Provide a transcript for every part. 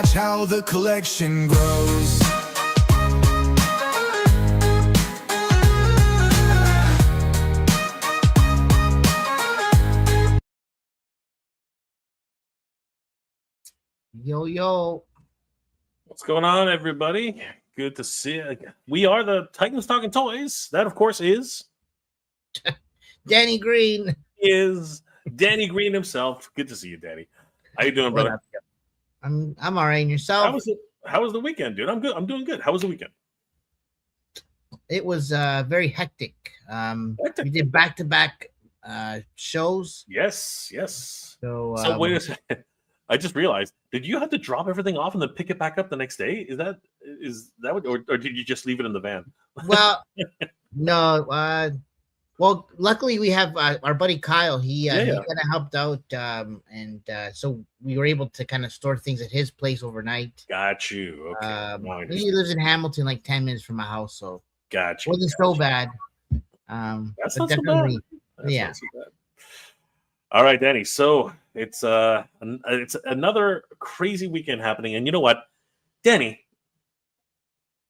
watch how the collection grows. Yo, yo. What's going on, everybody? Good to see you again. We are the Titans Talking Toys. That, of course, is Danny Green. Is Danny Green himself. Good to see you, Danny. How you doing, brother? I'm all right. And yourself? How was the weekend, dude? I'm good. I'm doing good. How was the weekend? It was very hectic. We did back-to-back shows. Yes. So wait a second. I just realized, did you have to drop everything off and then pick it back up the next day? Is that what, or did you just leave it in the van? Well, no. Well, luckily we have our buddy Kyle. He kind of helped out, and so we were able to kind of store things at his place overnight. Got you. Okay. He lives in Hamilton, like 10 minutes from my house, so got you. Wasn't so bad. That's not so bad. Yeah. Not so bad. All right, Danny. So it's another crazy weekend happening, and you know what, Danny?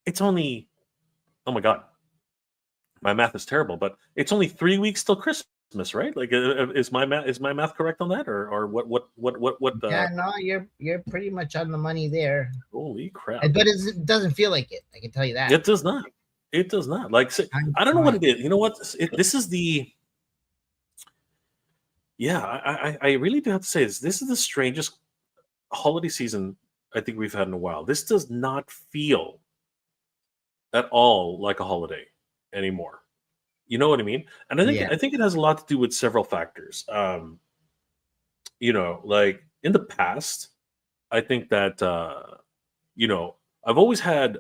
It's only, oh my God, my math is terrible, but it's only 3 weeks till Christmas, right? Like, is my math correct on that, or what? Yeah, no, you're pretty much on the money there. Holy crap! But it doesn't feel like it. I can tell you that. It does not. It does not. Like, I don't know what it is. You know what? This is the. Yeah, I really do have to say this. This is the strangest holiday season I think we've had in a while. This does not feel at all like a holiday anymore. You know what I mean? And I think it has a lot to do with several factors. Like in the past, I think that I've always had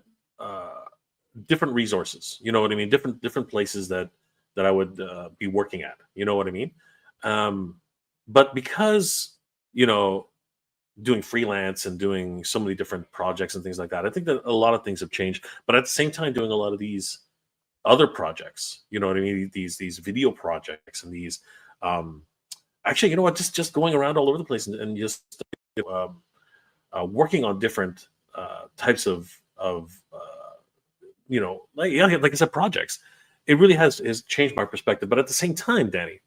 different resources. You know what I mean? Different places that I would be working at. You know what I mean? But because, doing freelance and doing so many different projects and things like that, I think that a lot of things have changed. But at the same time, doing a lot of these other projects, you know what I mean? These video projects and these, actually, you know what? Just going around all over the place and just working on different types of like I said, projects. It really has changed my perspective. But at the same time, Danny,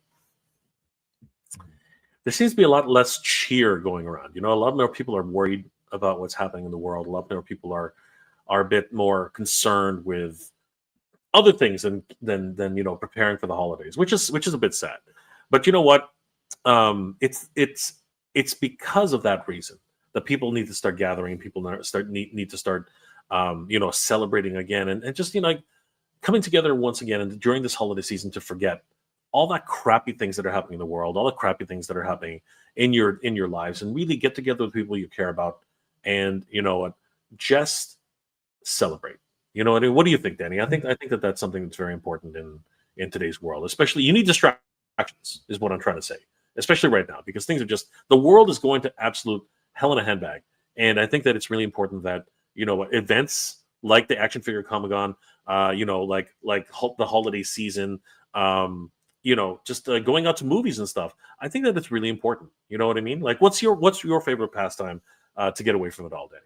there seems to be a lot less cheer going around. A lot more people are worried about what's happening in the world. A lot more people are a bit more concerned with other things than preparing for the holidays, which is a bit sad. But you know what? It's because of that reason that people need to start gathering. People need to start celebrating again and just like coming together once again and during this holiday season to forget all that crappy things that are happening in the world, all the crappy things that are happening in your lives, and really get together with people you care about, and just celebrate. You know what I mean? What do you think, Danny? I think that that's something that's very important in today's world. Especially, you need distractions, is what I'm trying to say. Especially right now, because things are the world is going to absolute hell in a handbag, and I think that it's really important that events like the Action Figure Comic-Con, like the holiday season. Just going out to movies and stuff. I think that it's really important. You know what I mean? Like, what's your favorite pastime to get away from it all, Danny?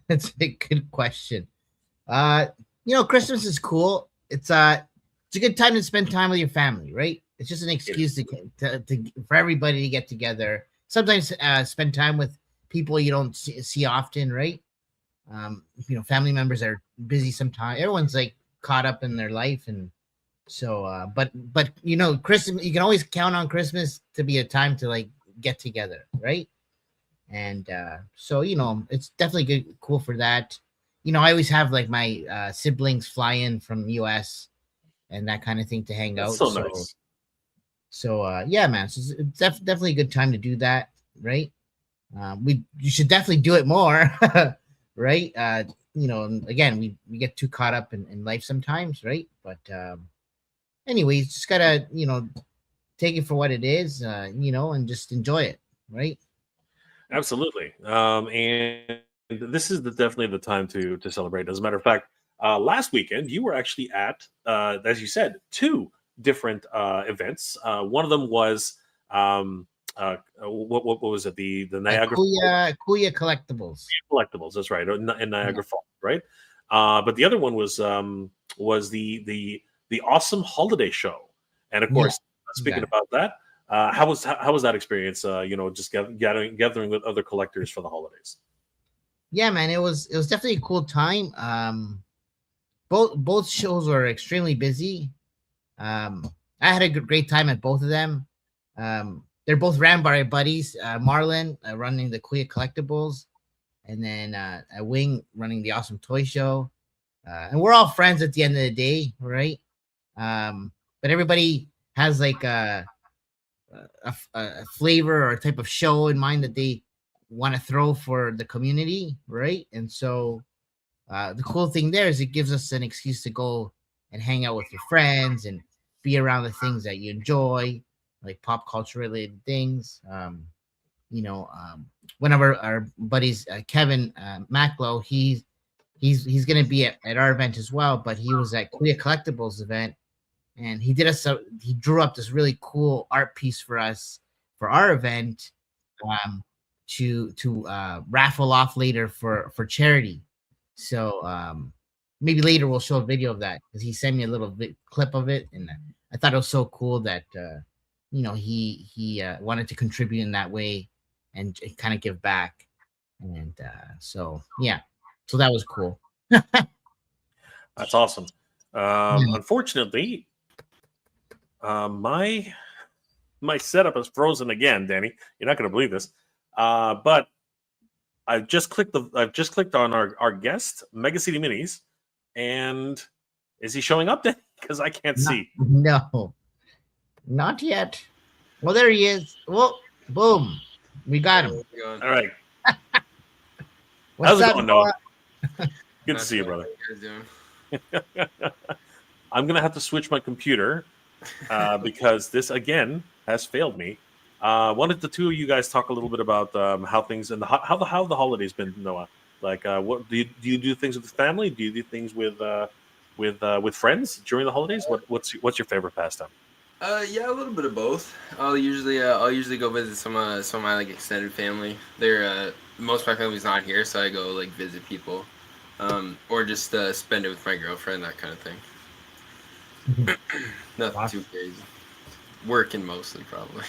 That's a good question. Christmas is cool. It's a good time to spend time with your family, right? It's just an excuse to for everybody to get together. Sometimes spend time with people you don't see often, right? Family members are busy sometimes. Everyone's like caught up in their life, and so but Christmas, you can always count on Christmas to be a time to like get together, right? And so it's definitely cool for that. I always have like my siblings fly in from US and that kind of thing to hang out. So nice. So yeah, man, so it's definitely a good time to do that, right? You should definitely do it more. Right? Again, we get too caught up in life sometimes, right? But anyways, just gotta take it for what it is, and just enjoy it, right? Absolutely. And this is definitely the time to celebrate. As a matter of fact, last weekend you were actually at, as you said, two different events. One of them was what was it? The Niagara Kuya Collectibles. Collectibles. That's right, in Niagara Falls, right? But the other one was the Awesome Holiday Show, and of course, speaking about that, how was that experience? Just gathering with other collectors for the holidays. Yeah, man, it was definitely a cool time. Both shows were extremely busy. I had a great time at both of them. They're both ran by our buddies, Marlon running the Kuya Collectibles, and then Wing running the Awesome Toy Show. And we're all friends at the end of the day, right? But everybody has like a flavor or a type of show in mind that they want to throw for the community, right? And so the cool thing there is it gives us an excuse to go and hang out with your friends and be around the things that you enjoy, like pop culture related things. One of our buddies, Kevin Macklow, he's going to be at our event as well, but he was at Kuya Collectibles event, and he drew up this really cool art piece for us for our event to raffle off later for charity. So maybe later we'll show a video of that, because he sent me a little clip of it, and I thought it was so cool that he wanted to contribute in that way and kind of give back, and so that was cool. That's awesome. Unfortunately, my setup is frozen again, Danny. You're not going to believe this, but I've just clicked on our guest, Mega City Minis, and is he showing up, Danny? Because I can't see. No, not yet. Well, there he is. Well, boom, we got him. All right. What's up, Noah? Good to see you, brother. I'm gonna have to switch my computer because this again has failed me. Wanted the two of you guys talk a little bit about how things and how the holidays been, Noah. Like, what do you do things with the family? Do you do things with friends during the holidays? What's your favorite pastime? Yeah, a little bit of both. I'll usually go visit some of my like extended family. They're most of my family's not here, so I go like visit people, or just spend it with my girlfriend, that kind of thing. Nothing too crazy. Working mostly, probably.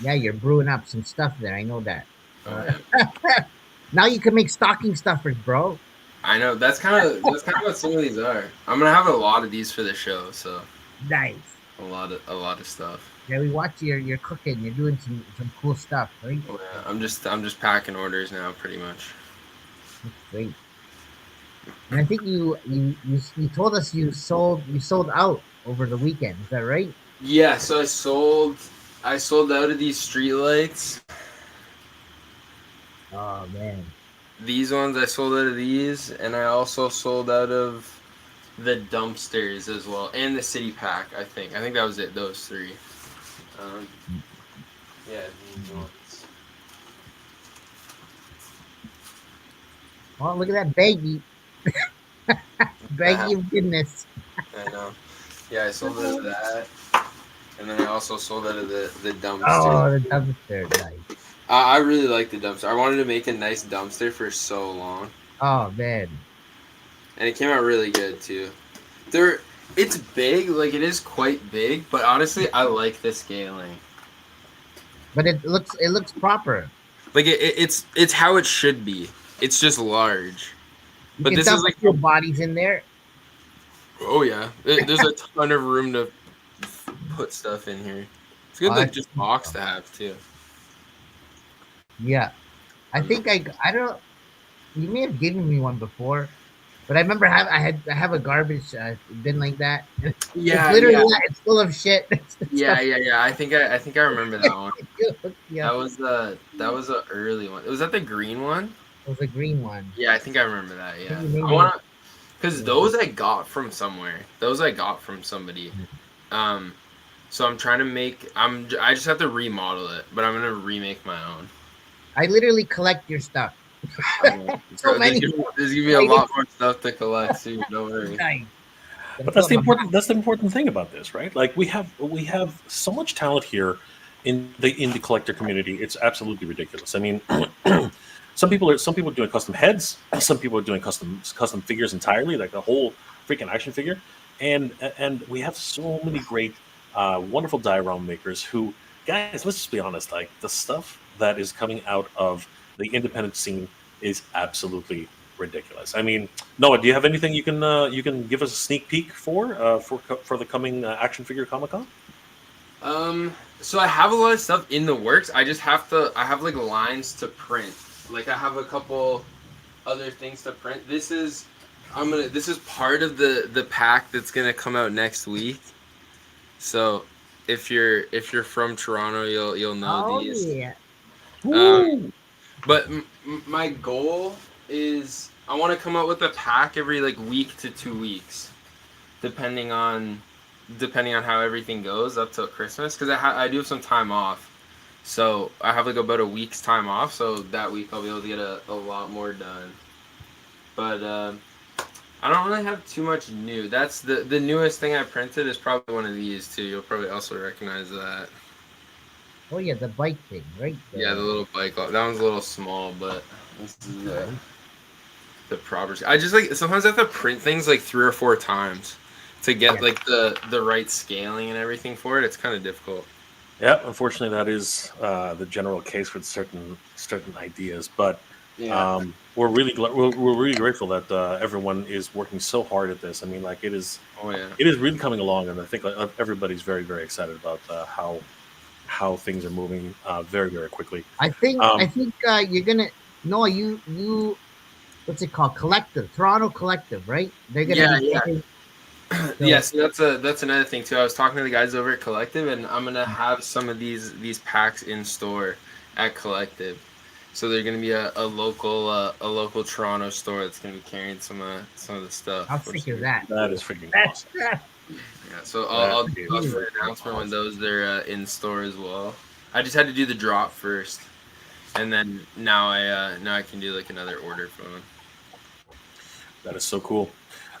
Yeah, you're brewing up some stuff there. I know that. Oh, yeah. Now you can make stocking stuffers, bro. I know that's kind of what some of these are. I'm gonna have a lot of these for the show, so. Nice. A lot of stuff. Yeah, we watch your cooking. You're doing some cool stuff, right? Oh, yeah. I'm just packing orders now, pretty much. That's great. And I think you told us you sold out over the weekend. Is that right? Yeah. So I sold out of these street lights. Oh man. These ones I sold out of these, and I also sold out of the dumpsters as well, and the city pack. I think that was it. Those three. Yeah. These ones. Oh, look at that baggie. Baggie of goodness. I know. Yeah, I sold out of that, and then I also sold out of the dumpster. Oh, the dumpster, nice. I really like the dumpster. I wanted to make a nice dumpster for so long. Oh man. And it came out really good too. It's big, like it is quite big, but honestly, I like the scaling. But it looks proper. Like it's how it should be. It's just large. But this is like your body's in there. Oh yeah, there's a ton of room to put stuff in here. It's good, like just box to have too. Yeah, I think I don't. You may have given me one before. But I remember I have a garbage bin like that. Yeah, it's literally it's full of shit. Yeah. I think I remember that one. Yeah. That was a early one. Was that the green one? It was a green one. Yeah, I think I remember that. Yeah, because those I got from somewhere. Those I got from somebody. So I'm trying to make. I just have to remodel it, but I'm gonna remake my own. I literally collect your stuff. So many. There's gonna be a lot more stuff to collect too. Don't worry. But that's the important thing about this, right? Like we have so much talent here, in the collector community, it's absolutely ridiculous. I mean, some people are doing custom heads, some people are doing custom figures entirely, like the whole freaking action figure, and we have so many great, wonderful diorama makers who, guys, let's just be honest, like the stuff that is coming out of the independent scene is absolutely ridiculous. I mean, Noah, do you have anything you can give us a sneak peek for the coming action figure Comic Con? So I have a lot of stuff in the works. I have like lines to print. Like I have a couple other things to print. This is part of the pack that's gonna come out next week. So if you're from Toronto, you'll know Oh these. yeah. But my goal is I want to come out with a pack every like week to 2 weeks, depending on how everything goes up till Christmas, because I do have some time off, so I have like about a week's time off, so that week I'll be able to get a lot more done. But I don't really have too much new. That's the newest thing I printed is probably one of these too. You'll probably also recognize that. Oh yeah, the bike thing, right? Yeah, the little bike. That one's a little small, but this is the proper. I just like sometimes I have to print things like 3 or 4 times to get like the right scaling and everything for it. It's kind of difficult. Yeah, unfortunately, that is the general case with certain ideas. But we're really grateful that everyone is working so hard at this. I mean, like it is really coming along, and I think everybody's very very excited about how things are moving very very quickly. I think you're gonna you what's it called? Collective, Toronto Collective, right? They're gonna be taking, Yes, that's another thing too. I was talking to the guys over at Collective, and I'm gonna have some of these packs in store at Collective. So they're gonna be a local Toronto store that's gonna be carrying some of the stuff. How sick is that? That is freaking awesome. Yeah, so I'll do an announcement when they're in store as well. I just had to do the drop first, and then now I can do like another order for them. That is so cool.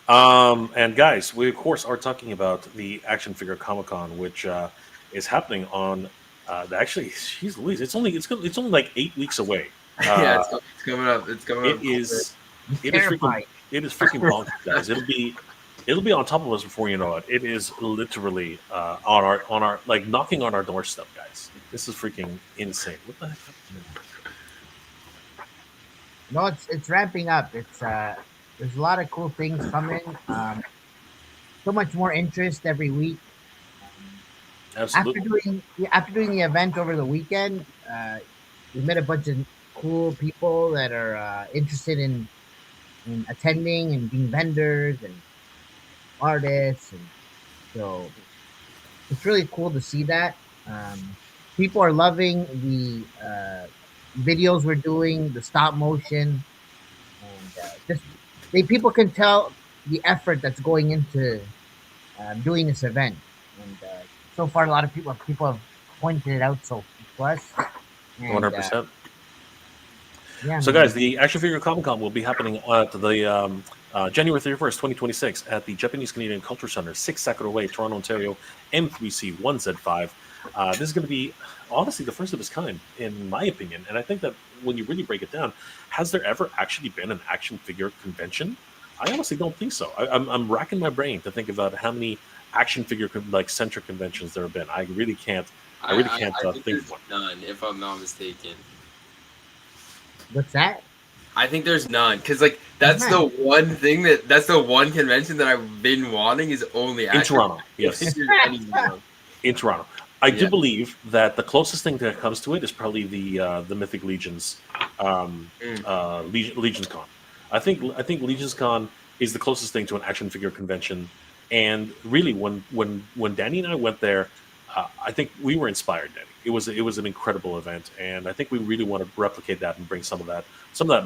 And guys, we of course are talking about the Action Figure Comic Con, which is happening on. Actually, jeez Louise, it's only like 8 weeks away. Yeah, it's coming up. It's coming up. It is freaking bonkers, guys. It'll be on top of us before you know it. It is literally on our like knocking on our doorstep, guys. This is freaking insane. What the heck? No, it's ramping up. It's there's a lot of cool things coming. So much more interest every week. Absolutely. After doing the event over the weekend, we met a bunch of cool people that are interested in attending and being vendors and artists, and so it's really cool to see that. People are loving the videos we're doing, the stop motion, and people can tell the effort that's going into doing this event. And so far, a lot of people have pointed it out to us. 100%. Yeah, so, guys, the Action Figure Comic Con will be happening at the January 31st, 2026, at the Japanese Canadian Culture Center, 6 Sakura Way, Toronto, Ontario, M3C 1Z5. This is going to be, honestly, the first of its kind, in my opinion. And I think that when you really break it down, has there ever actually been an action figure convention? I honestly don't think so. I'm racking my brain to think about how many action figure centric conventions there have been. I really can't. I think of one. None, if I'm not mistaken. What's that? I think there's none, because like that's the one convention that I've been wanting is only in Toronto. Yes, in Toronto. I do believe that the closest thing that comes to it is probably the Mythic Legions, Legions Con. I think Legions Con is the closest thing to an action figure convention. And really, when Danny and I went there, I think we were inspired, Danny. It was an incredible event, and I think we really want to replicate that and bring some of that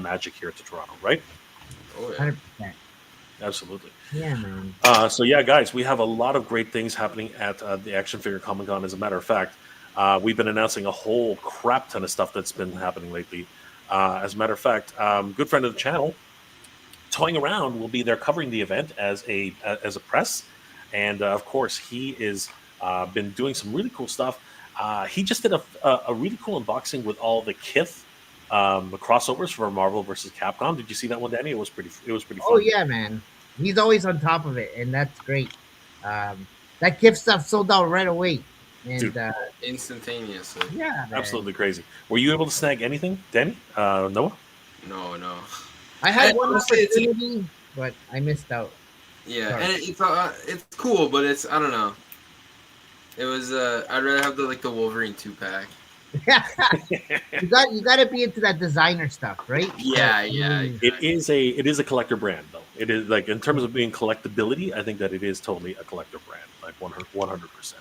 magic here to Toronto, right? Oh yeah, 100%. Absolutely. Yeah, man. So yeah, guys, we have a lot of great things happening at the Action Figure Comic Con. As a matter of fact, we've been announcing a whole crap ton of stuff that's been happening lately. As a matter of fact, good friend of the channel, Toying Around, will be there covering the event as a press, and of course he is been doing some really cool stuff. He just did a really cool unboxing with all the Kith the crossovers for Marvel versus Capcom. Did you see that one, Danny? It was pretty Oh fun, yeah, man. He's always on top of it, and that's great. That gift stuff sold out right away, dude. and Instantaneously. yeah, man. Absolutely crazy. Were you able to snag anything, Danny? Noah? No, no. I had And one honestly, it's opportunity, but I missed out. yeah, Sorry. and it's cool, but it's I don't know. It was I'd rather have the Wolverine 2 pack. You got to be into that designer stuff, right? But Yeah, I yeah, mean, exactly. It is a collector brand though. It is like in terms of being collectability, I think that it is totally a collector brand, like 100%.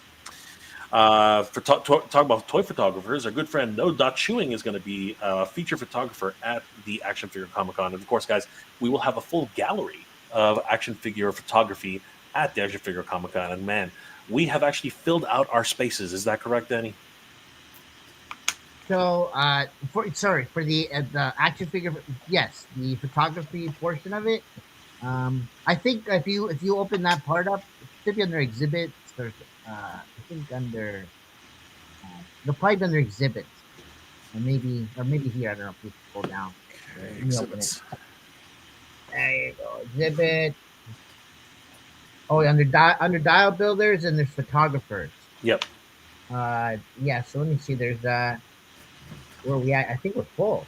For talk about toy photographers, our good friend No Dot Chewing is going to be a feature photographer at the Action Figure Comic Con, and of course, guys, we will have a full gallery of action figure photography at the Action Figure Comic Con. And man, we have actually filled out our spaces. Is that correct, Danny? so for the action figure, yes, the photography portion of it. I think if you open that part up, it should be under exhibits or I think under they'll probably be under exhibits, or maybe here. I don't know if you scroll down. Okay, Let me open it. exhibits. There you go, exhibit. Oh, under dial builders and there's photographers. Yep, Yeah. So let me see. There's where we at? I think we're full.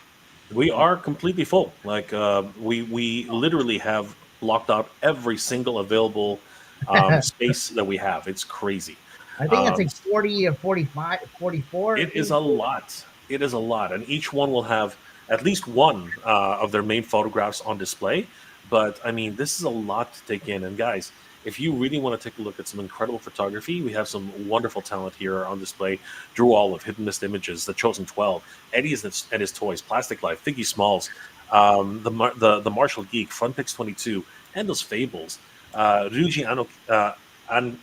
we are completely full. Like we literally have blocked out every single available I space that we have. It's crazy. think it's Um, like 40 or 45, 44. I It is think. a lot. It is a lot, and each one will have at least one of their main photographs on display. But I mean, this is a lot to take in. And guys, if you really want to take a look at some incredible photography, we have some wonderful talent here on display. Drew Olive, Hidden Mist Images, The Chosen 12, Eddie and his toys, Plastic Life, Figgy Smalls, the Martial Geek, Fun Pix 22, Handel's Fables, Ryuji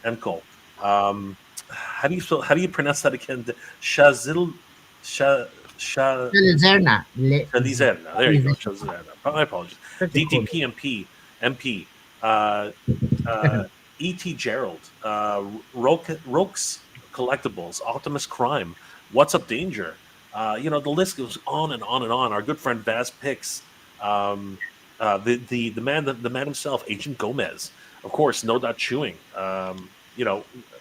Anko. Um, how do you pronounce that again? Shazil Sha Sha Lizerna. Shalizerna. There you go. Shalizerna. My apologies. Such a cool. DTPMP MP uh, uh, E.T. Gerald, Rokes Collectibles, Optimus Crime, What's Up Danger. The list goes on and on and on. Our good friend Vaz Pix, the man himself, Agent Gomez, of course, No Dot Chewing.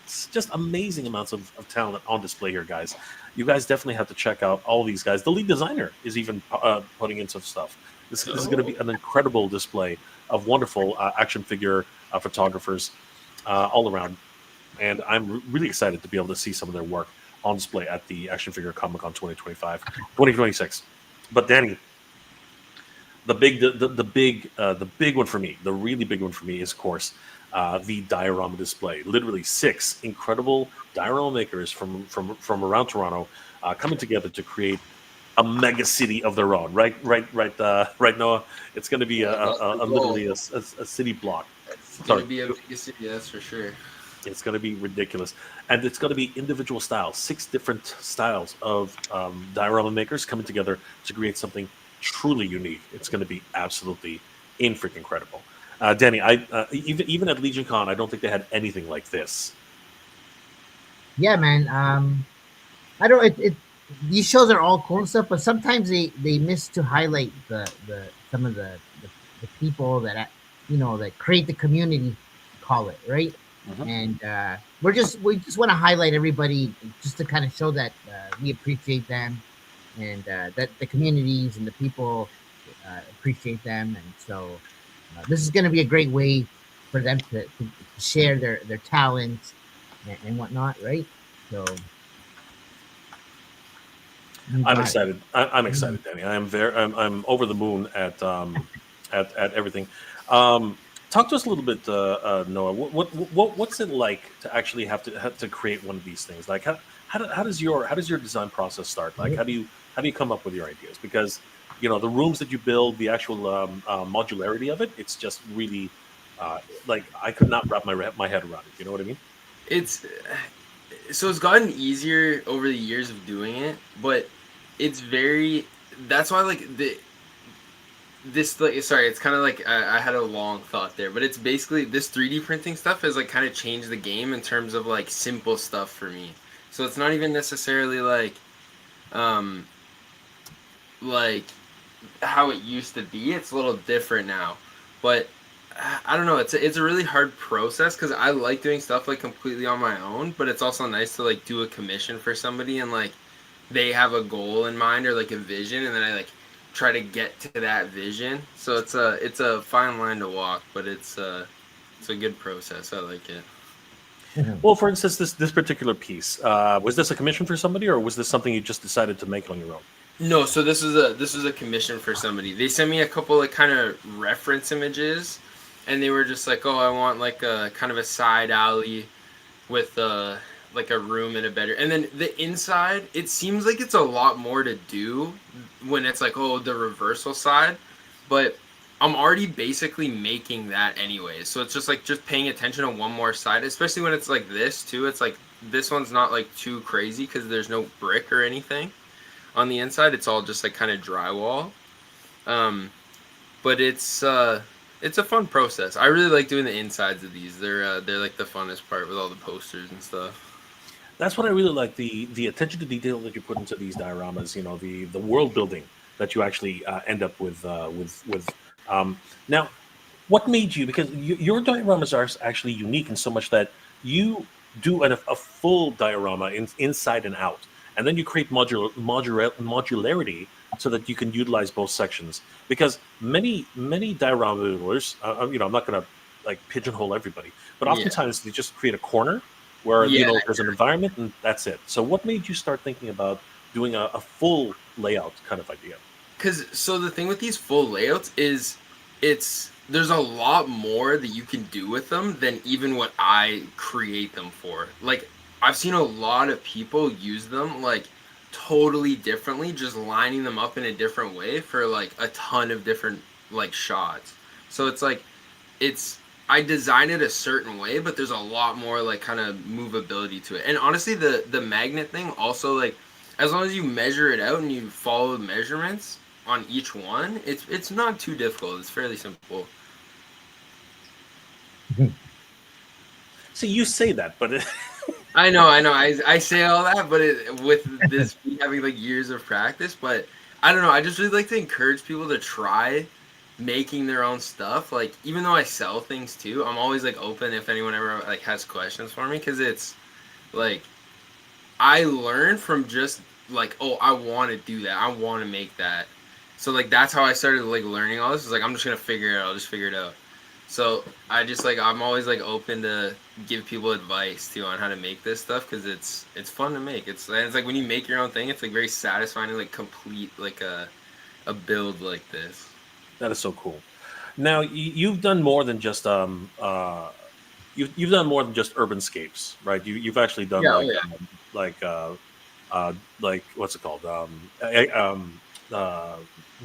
It's just amazing amounts of talent on display here, guys. You guys definitely have to check out all these guys. The lead designer is even putting in some stuff. This is going to be an incredible display of wonderful action figure photographers all around, and I'm really excited to be able to see some of their work on display at the Action Figure Comic Con 2026. But Danny, the big one for me, the really big one for me is, of course, the diorama display. Literally 6 incredible diorama makers from around Toronto coming together to create a mega city of their own. Right, Noah. It's going to be Yeah, that's the literally goal. a city block. It's gonna Sorry, be a big city, that's for sure. it's going to be ridiculous, and it's going to be individual styles, 6 different styles of diorama makers coming together to create something truly unique. It's going to be absolutely in freaking incredible. Danny, I even at Legion Con, I don't think they had anything like this. Yeah, man. I don't. These shows are all cool and stuff, but sometimes they miss to highlight the some of the people that create the community, call it right. Mhm. And we just want to highlight everybody just to kind of show that we appreciate them, and that the communities and the people appreciate them, and so this is going to be a great way for them to share their talents and whatnot, right? So you I'm got it. excited. I'm excited, Danny. I'm over the moon at everything. Talk to us a little bit, Noah. What's it like to actually have to create one of these things? Like how does your design process start? Like how do you come up with your ideas? Because the rooms that you build, the actual modularity of it, it's just really like I could not wrap my head around it. You know what I mean? It's it's gotten easier over the years of doing it, but it's very that's why like this like sorry, it's kind of like I had a long thought there, but it's basically this 3D printing stuff has like kind of changed the game in terms of like simple stuff for me. So it's not even necessarily um, like how it used to be. It's a little different now, but I don't know. It's a really hard process because I like doing stuff like completely on my own, but it's also nice to like do a commission for somebody and like they have a goal in mind or like a vision, and then I like try to get to that vision. So it's a fine line to walk, but it's a good process. I like it. Well, for instance, this particular piece, was this a commission for somebody, or was this something you just decided to make on your own? No, so this is a commission for somebody. They sent me a couple like kind of reference images, and they were just like, "Oh, I want like a kind of a side alley with like a room and a bedroom." And then the inside, it seems like it's a lot more to do when it's like, "Oh, the reversal side," but I'm already basically making that anyway. So it's just like just paying attention on one more side, especially when it's like this too. It's like this one's not like too crazy because there's no brick or anything on the inside. It's all just like kind of drywall. Um, but it's a fun process. I really like doing the insides of these. They're like the funnest part with all the posters and stuff. That's what I really like, the attention to detail that you put into these dioramas. You know, the world building that you actually end up with. Now, what made you? Because your dioramas are actually unique in so much that you do a full diorama inside and out, and then you create modularity so that you can utilize both sections. Because many diorama builders, I'm not going to like pigeonhole everybody, but Yeah. oftentimes they just create a corner where Yeah. there's an environment and that's it. So what made you start thinking about doing a full layout kind of idea? Cause so the thing with these full layouts is it's there's a lot more that you can do with them than even what I create them for. Like I've seen a lot of people use them like totally differently, just lining them up in a different way for like a ton of different like shots. So it's like it's I designed it a certain way, but there's a lot more like kind of movability to it. And honestly, the magnet thing also like as long as you measure it out and you follow the measurements on each one, it's not too difficult. It's fairly simple. See, you say that, but I know, I know. I say all that, but with this having like years of practice, but I don't know. I just really like to encourage people to try making their own stuff. Like even though I sell things too, I'm always like open if anyone ever like has questions for me because it's like I learned from just like, oh, I want to do that. I want to make that. So like that's how I started like learning all this. Is like I'm just gonna figure it out. I'll just figure it out. So I just like I'm always like open to give people advice too on how to make this stuff because it's fun to make. It's like when you make your own thing, it's like very satisfying to like complete like a build like this. that is so cool. Now you've done more than just you've done more than just urbanscapes, right? You've actually done Yeah, oh like yeah. like what's it called? Uh,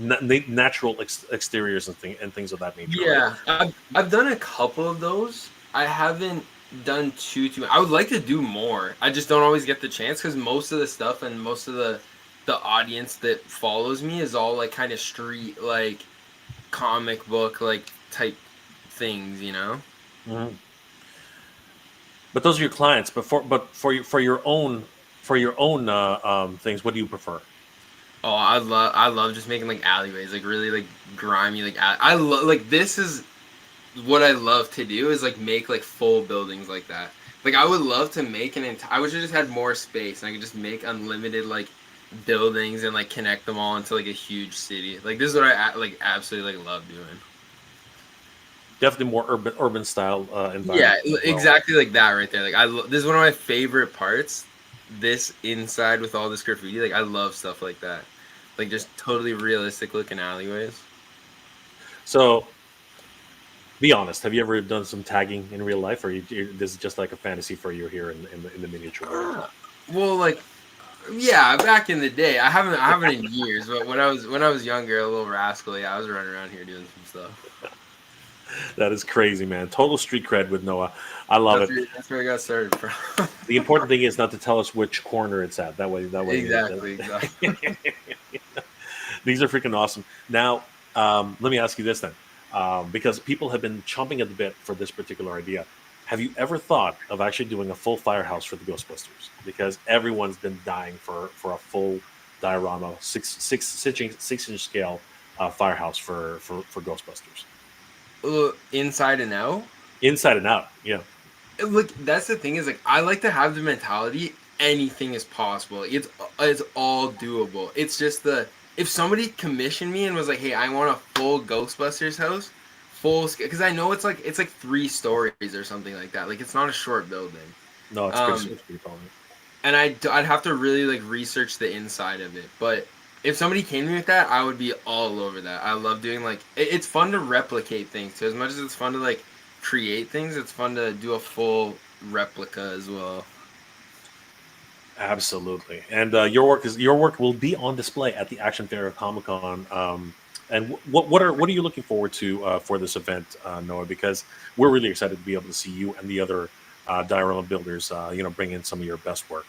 Natural exteriors and things of that nature, right? Yeah, I've done a couple of those. I haven't done too. I would like to do more. I just don't always get the chance because most of the stuff and most of the audience that follows me is all like kind of street like comic book like type things, you know? Mhm. But those are your clients. For your own things, what do you prefer? Oh, I love just making like alleyways, like really like grimy like I love like this is what I love to do is like make like full buildings like that. Like I would love to make an entire. I wish I just had more space and I could just make unlimited like buildings and like connect them all into like a huge city. Like this is what I like absolutely like love doing. Definitely more urban style Yeah, environment as well. exactly like that right there. Like this is one of my favorite parts. This inside with all this graffiti, like I love stuff like that. Like just totally realistic looking alleyways. So, be honest. Have you ever done some tagging in real life, or this is just like a fantasy for you here in the miniature world? Well, like yeah, back in the day, I haven't in years, but when I was younger, a little rascally, I was running around here doing some stuff. That is crazy, man. Total street cred with Noah. I love it. That's where I got started from. The important thing is not to tell us which corner it's at. That way. Exactly. These are freaking awesome. Now, let me ask you this then, because people have been chomping at the bit for this particular idea. have you ever thought of actually doing a full firehouse for the Ghostbusters? Because everyone's been dying for a full diorama, six inch scale firehouse for Ghostbusters, Inside and out. inside and out. Yeah, Look, that's the thing is like I like to have the mentality anything is possible. It's all doable. It's just the if somebody commissioned me and was like, "Hey, I want a full Ghostbusters house, full scale," because I know it's like 3 stories or something like that. Like it's not a short building. no, it's pretty tall. And I'd have to really like research the inside of it. But if somebody came to me with that, I would be all over that. I love doing like it's fun to replicate things too. As much as it's fun to like create things, it's fun to do a full replica as well. Absolutely, and your work will be on display at the Action Fair Comic Con. And what are you looking forward to for this event, Noah? Because we're really excited to be able to see you and the other diorama builders, bring in some of your best work.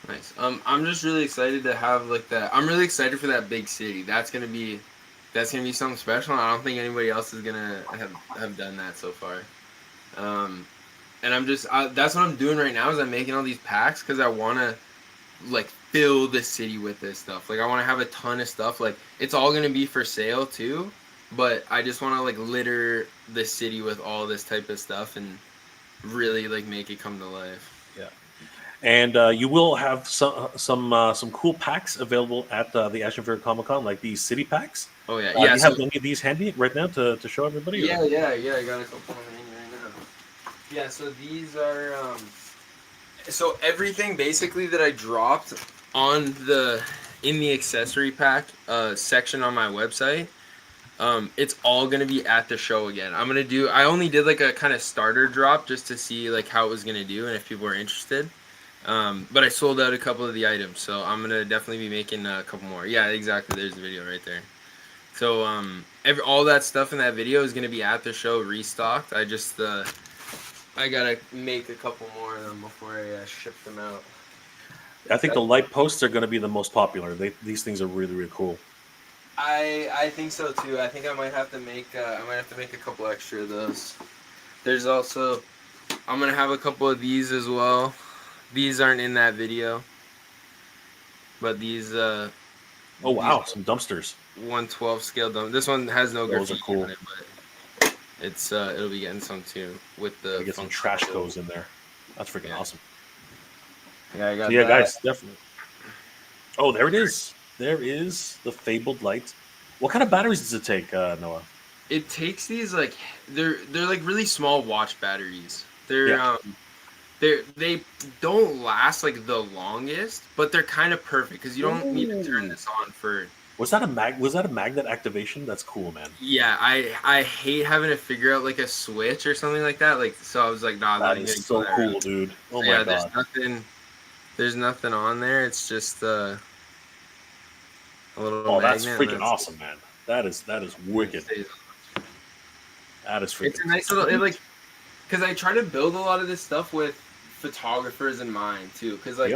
Nice. I'm just really excited to have like that. I'm really excited for that big city. That's gonna be something special. And I don't think anybody else is gonna have done that so far. And that's what I'm doing right now is I'm making all these packs because I want to like fill the city with this stuff. Like I want to have a ton of stuff. Like it's all gonna be for sale too, but I just want to like litter the city with all this type of stuff and really like make it come to life. Yeah, and you will have some cool packs available at the Action Fair Comic Con, like these city packs. Oh yeah, Do yeah. you have any of these handy right now to show everybody? Yeah. I got a couple of them right now. Yeah, so these are so everything basically that I dropped on in the accessory pack section on my website. It's all gonna be at the show again. I only did like a kind of starter drop just to see like how it was gonna do and if people were interested. But I sold out a couple of the items, so I'm gonna definitely be making a couple more. Yeah, exactly. There's the video right there. So all that stuff in that video is gonna be at the show restocked. I gotta make a couple more of them before I ship them out. I think the light posts are going to be the most popular. These things are really, really cool. I think so too. I think I might have to make a couple extra of those. There's also I'm gonna have a couple of these as well. These aren't in that video, but these Oh wow, some dumpsters. 1/12 scale dump. This one has no Those are graffiti cool. on it, but it's it'll be getting some too with the Get some trash goes in there. That's freaking awesome. Yeah, I got So yeah, that. guys, definitely. Oh, there it is. There is the fabled light. What kind of batteries does it take, Noah? It takes these like they're like really small watch batteries. They don't last like the longest, but they're kind of perfect because you don't need to turn this on for. Was that a magnet activation? That's cool, man. Yeah, I hate having to figure out like a switch or something like that. Like so, I was like, nah, That is so cool, dude. Oh my god. There's nothing on there. It's just a little. Oh, that's magnet, freaking awesome, man. That is wicked. That is freaking. It's a nice little because I try to build a lot of this stuff with photographers in mind too. Because like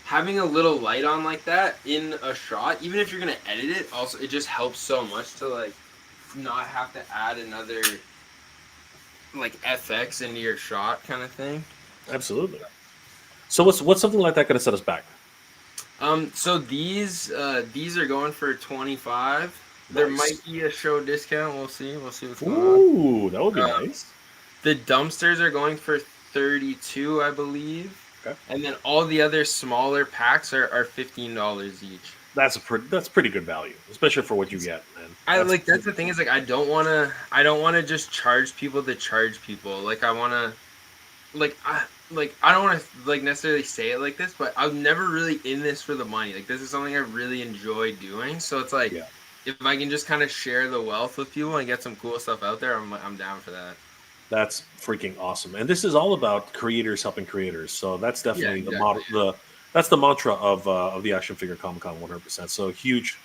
having a little light on like that in a shot, even if you're gonna edit it, also it just helps so much to like not have to add another like FX into your shot kind of thing. Absolutely. So what's something like that gonna set us back? So these are going for 25. There might be a show discount. We'll see. We'll see what's going on. Ooh, that would be nice. The dumpsters are going for 32, I believe. Okay. And then all the other smaller packs are $15 each. That's pretty good value, especially for what you get, man. That's the thing is like I don't wanna just charge people to charge people. Like I wanna I don't want to like necessarily say it like this, but I'm never really in this for the money. Like this is something I really enjoy doing. So it's like if I can just kind of share the wealth with people and get some cool stuff out there, I'm down for that. That's freaking awesome. And this is all about creators helping creators. So that's definitely that's the mantra of the Action Figure Comic Con 100%. So huge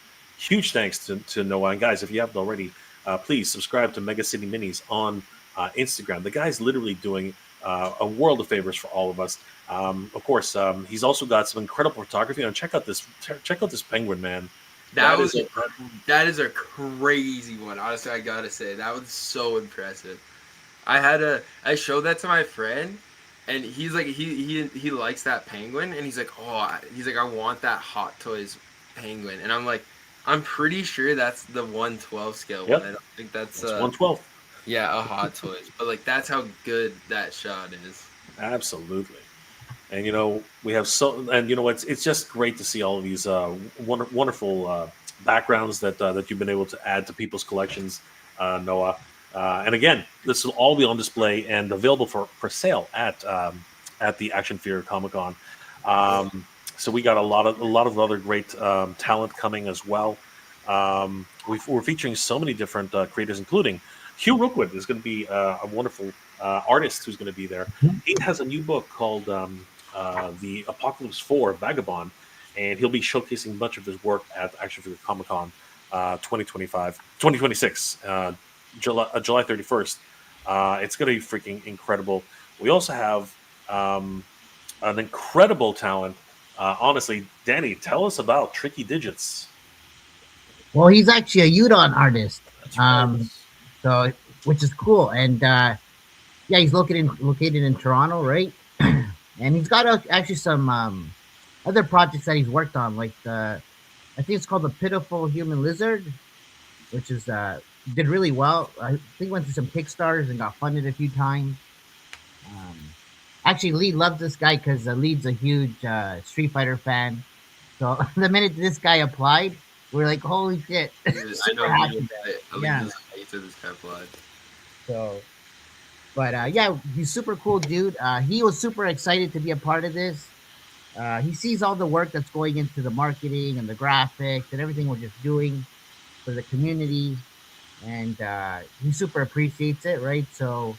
thanks to Noah. And guys, if you haven't already, please subscribe to Mega City Minis on Instagram. The guy's literally doing a world of favors for all of us. Of course, he's also got some incredible photography. And check out this penguin, man. That is a crazy one. Honestly, I gotta say that was so impressive. I showed that to my friend, and he's like he likes that penguin, and he's like, he's like, I want that Hot Toys penguin, and I'm like, I'm pretty sure that's the 112 scale one. I Yep, don't think that's that's 112. yeah, a Hot Toys, but like that's how good that shot is. Absolutely. And we have and it's just great to see all of these wonderful backgrounds that you've been able to add to people's collections, Noah. And again, this will all be on display and available for sale at the Action Figure Comic Con. So we got a lot of other great talent coming as well. We're featuring so many different creators, including Hugh Rookwood is going to be a wonderful artist who's going to be there. He has a new book called The Apocalypse 4 Vagabond, and he'll be showcasing much of his work at Action Figure Comic Con 2026, July 31st. It's going to be freaking incredible. We also have an incredible talent. Honestly, Danny, tell us about Tricky Digits. Well, he's actually a Udon artist. That's right. So which is cool. And yeah, he's located in Toronto, right? And he's got actually some other projects that he's worked on, like I think it's called The Pitiful Human Lizard, which is did really well. I think went through some Kickstarters and got funded a few times. Actually, Lee loves this guy because Lee's a huge Street Fighter fan. So the minute this guy applied, we're like, holy shit! I Super know happy. Yeah. this kind of blood. So, but yeah, he's super cool, dude. He was super excited to be a part of this. He sees all the work that's going into the marketing and the graphics and everything we're just doing for the community, and he super appreciates it, right? So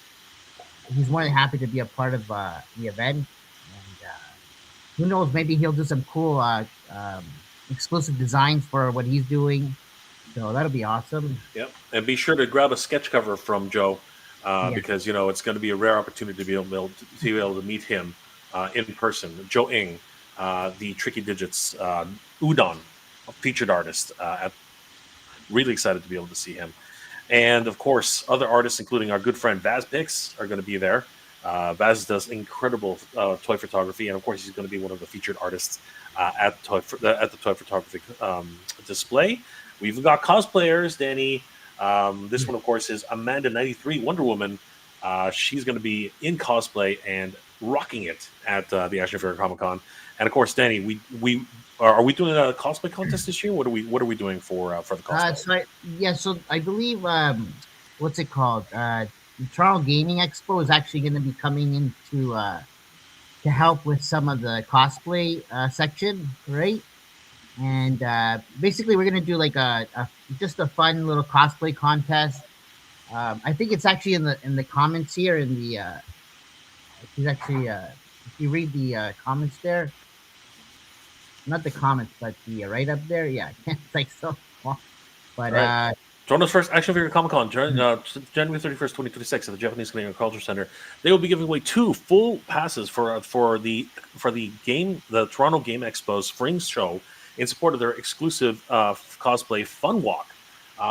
he's more than happy to be a part of the event, and who knows, maybe he'll do some cool exclusive designs for what he's doing. So that'll be awesome. Yep, and be sure to grab a sketch cover from Joe Yeah. because it's going to be a rare opportunity to be able to meet him in person. Joe Ing, the Tricky Digits Udon featured artist. Really excited to be able to see him, and of course, other artists, including our good friend Vaz Pix, are going to be there. Vaz does incredible toy photography, and of course, he's going to be one of the featured artists at the toy photography display. We've got cosplayers, Danny. This one, of course, is Amanda93 Wonder Woman. She's going to be in cosplay and rocking it at the Action Figure Comic Con. And of course, Danny, we are we doing a cosplay contest this year? What are we doing for the cosplay? So I believe what's it called? The Toronto Gaming Expo is actually going to be coming into to help with some of the cosplay section, right? And basically, we're gonna do like just a fun little cosplay contest. I think it's actually in the comments here. In the it's actually if you read the comments there, not the comments, but the right up there. Yeah, it's like so small. But right. Toronto's first Action Figure Comic Con, January 31st, 2026, at the Japanese Canadian Culture Center. They will be giving away 2 full passes for the Toronto Game Expo's Spring Show in support of their exclusive cosplay fun walk.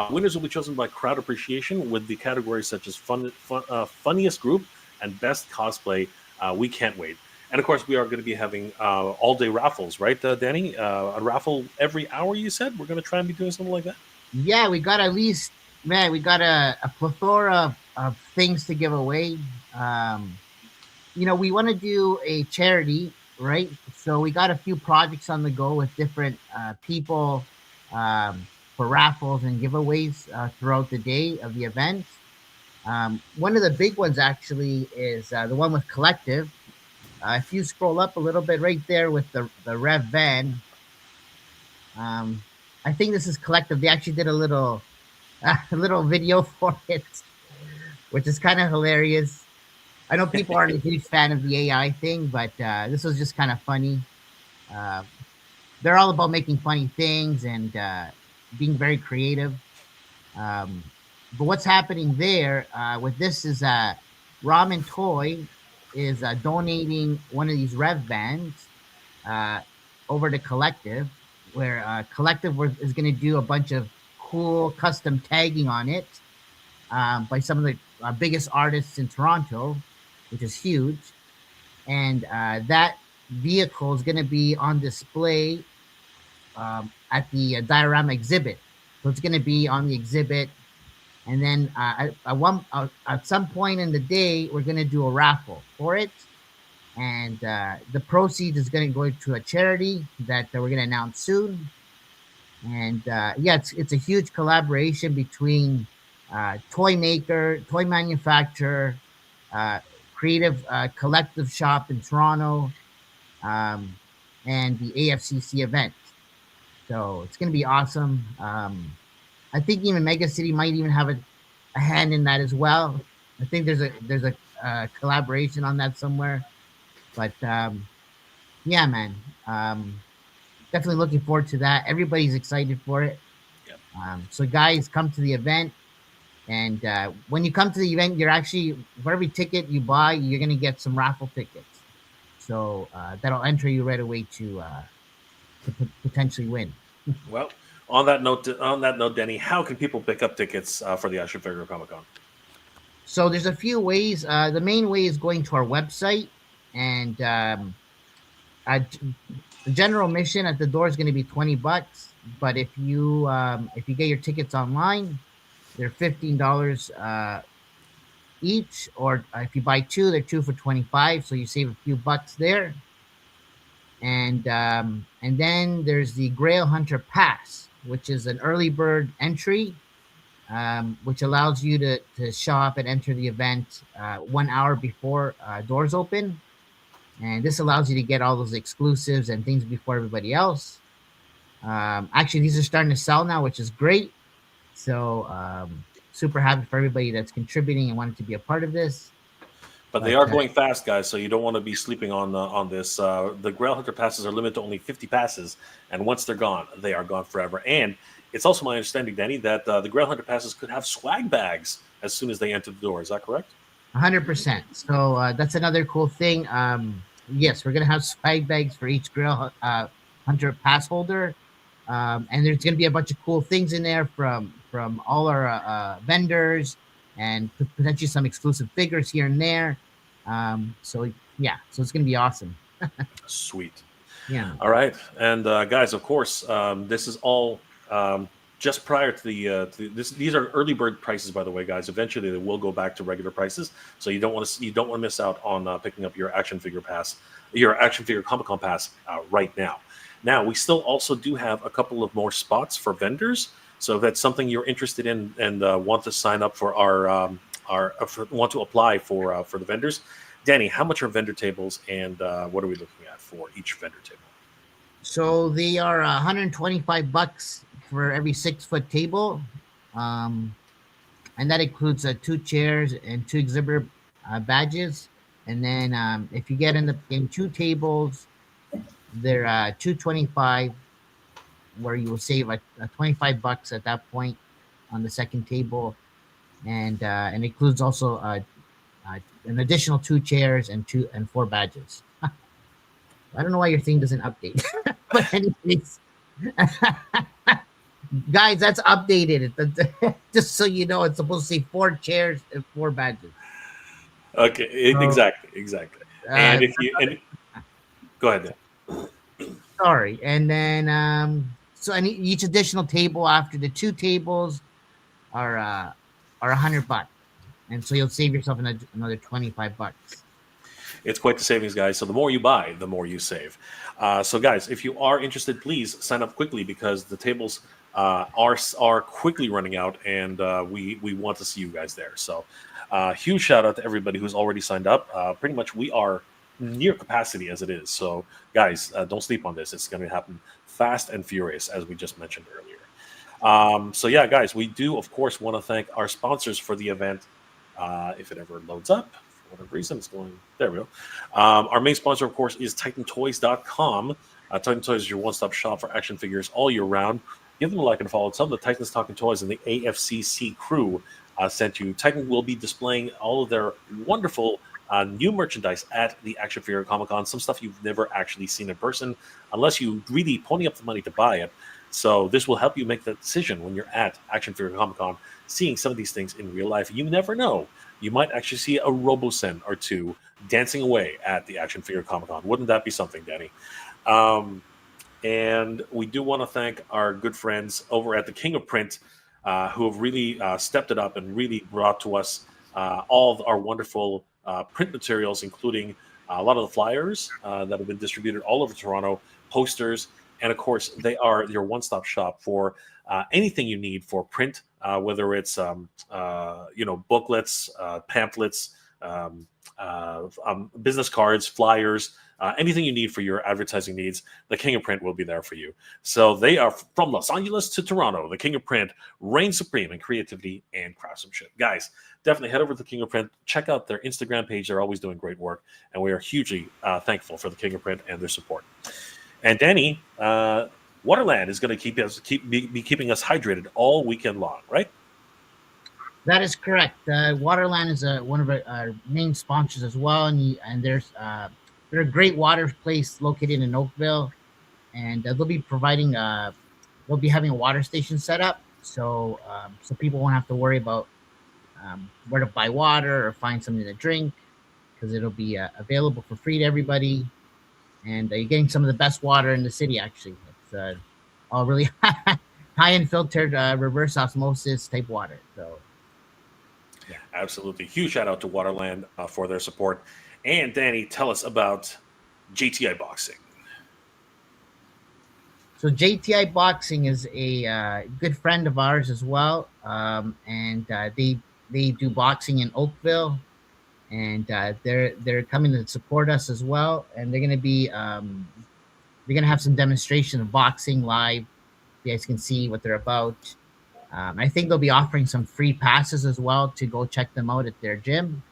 Winners will be chosen by crowd appreciation with the categories such as funniest group and best cosplay. We can't wait. And of course, we are going to be having all-day raffles, right, Danny? A raffle every hour, you said? We're going to try and be doing something like that? Yeah, we got we got a plethora of things to give away. We want to do a charity, right? So we got a few projects on the go with different people for raffles and giveaways throughout the day of the event. One of the big ones actually is the one with Collective. If you scroll up a little bit right there with the Rev Van, I think this is Collective. They actually did a little video for it, which is kind of hilarious. I know people aren't a huge fan of the AI thing, but this was just kind of funny. They're all about making funny things and being very creative. But what's happening there with this is Ramen Toy is donating one of these Rev Vans over to Collective, where Collective is going to do a bunch of cool custom tagging on it by some of the biggest artists in Toronto, which is huge. And that vehicle is going to be on display at the diorama exhibit. So it's going to be on the exhibit, and then at some point in the day, we're going to do a raffle for it, and the proceeds is going to go to a charity that we're going to announce soon. And yeah, it's a huge collaboration between toy maker, toy manufacturer, uh, creative collective shop in Toronto, um, and the AFCC event. So it's going to be awesome. I think even Mega City might even have a hand in that as well. I think there's a collaboration on that somewhere. But yeah, man, definitely looking forward to that. Everybody's excited for it. Yep. So guys, come to the event. And when you come to the event, you're actually, for every ticket you buy, you're going to get some raffle tickets. So that'll enter you right away to potentially win. Well, on that note, Denny, how can people pick up tickets for the Action Figure Comic Con? So there's a few ways. The main way is going to our website, and the general admission at the door is going to be $20. But if you get your tickets online, they're $15 each. Or if you buy two, they're two for 25. So you save a few bucks there. And then there's the Grail Hunter Pass, which is an early bird entry, which allows you to show up and enter the event 1 hour before doors open. And this allows you to get all those exclusives and things before everybody else. Actually, these are starting to sell now, which is great. So super happy for everybody that's contributing and wanted to be a part of this. But they are going fast, guys, so you don't want to be sleeping on this. The Grail Hunter passes are limited to only 50 passes, and once they're gone, they are gone forever. And it's also my understanding, Danny, that the Grail Hunter passes could have swag bags as soon as they enter the door. Is that correct? 100%. So that's another cool thing. Yes, we're going to have swag bags for each Grail Hunter pass holder. And there's going to be a bunch of cool things in there from all our vendors, and potentially some exclusive figures here and there. So yeah, so it's going to be awesome. Sweet. Yeah. All right. And guys, of course, this is all just prior to this. These are early bird prices, by the way, guys. Eventually, they will go back to regular prices. So you don't want to miss out on picking up your action figure Comic Con pass right now. Now, we still also do have a couple of more spots for vendors. So if that's something you're interested in and want to sign up for want to apply for the vendors, Danny, how much are vendor tables, and what are we looking at for each vendor table? So they are $125 for every 6-foot table, and that includes 2 chairs and 2 exhibitor badges. And then if you get in 2 tables, they're $225, where you will save $25 at that point on the second table, and includes also an additional 2 chairs and 4 badges. I don't know why your thing doesn't update, but anyways, guys, that's updated. Just so you know, it's supposed to say 4 chairs and 4 badges. Okay, so, exactly. And if you go ahead. Sorry, and then so each additional table after the 2 tables are $100, and so you'll save yourself another $25. It's quite the savings, guys. So the more you buy, the more you save. So, guys, if you are interested, please sign up quickly, because the tables are quickly running out, and we want to see you guys there. So, huge shout out to everybody who's already signed up. Pretty much, we are near capacity as it is. So, guys, don't sleep on this. It's going to happen fast and furious, as we just mentioned earlier. So, yeah, guys, we do, of course, want to thank our sponsors for the event. If it ever loads up, for whatever reason, it's going. There we go. Our main sponsor, of course, is TitanToys.com. Titan Toys is your one-stop shop for action figures all year round. Give them a like and follow. Tell them the Titans Talking Toys and the AFCC crew sent you. Titan will be displaying all of their wonderful new merchandise at the Action Figure Comic Con. Some stuff you've never actually seen in person, unless you really pony up the money to buy it. So this will help you make that decision when you're at Action Figure Comic Con, seeing some of these things in real life. You never know you might actually see a Robosen or two dancing away at the Action Figure Comic Con. Wouldn't that be something, Danny? Um, and we do want to thank our good friends over at the King of Print, who have really stepped it up and really brought to us all of our wonderful print materials, including a lot of the flyers that have been distributed all over Toronto, posters, and of course, they are your one-stop shop for anything you need for print, whether it's booklets, pamphlets, business cards, flyers, anything you need for your advertising needs. The King of Print will be there for you. So they are from Los Angeles to Toronto. The King of Print reigns supreme in creativity and craftsmanship. Guys, definitely head over to the King of Print. Check out their Instagram page. They're always doing great work, and we are hugely thankful for the King of Print and their support. And Danny, Waterland is going to be keeping us hydrated all weekend long, right? That is correct. Waterland is one of our main sponsors as well, and they're a great water place located in Oakville, and they'll be having a water station set up, so people won't have to worry about where to buy water or find something to drink, because it'll be available for free to everybody. And you're getting some of the best water in the city, actually. It's all really high and filtered reverse osmosis type water. So, yeah. Absolutely. Huge shout out to Waterland for their support. And Danny, tell us about JTI Boxing. So JTI Boxing is a good friend of ours as well. And they do boxing in Oakville. And they're coming to support us as well, and they're gonna have some demonstration of boxing live. You guys can see what they're about. I think they'll be offering some free passes as well to go check them out at their gym.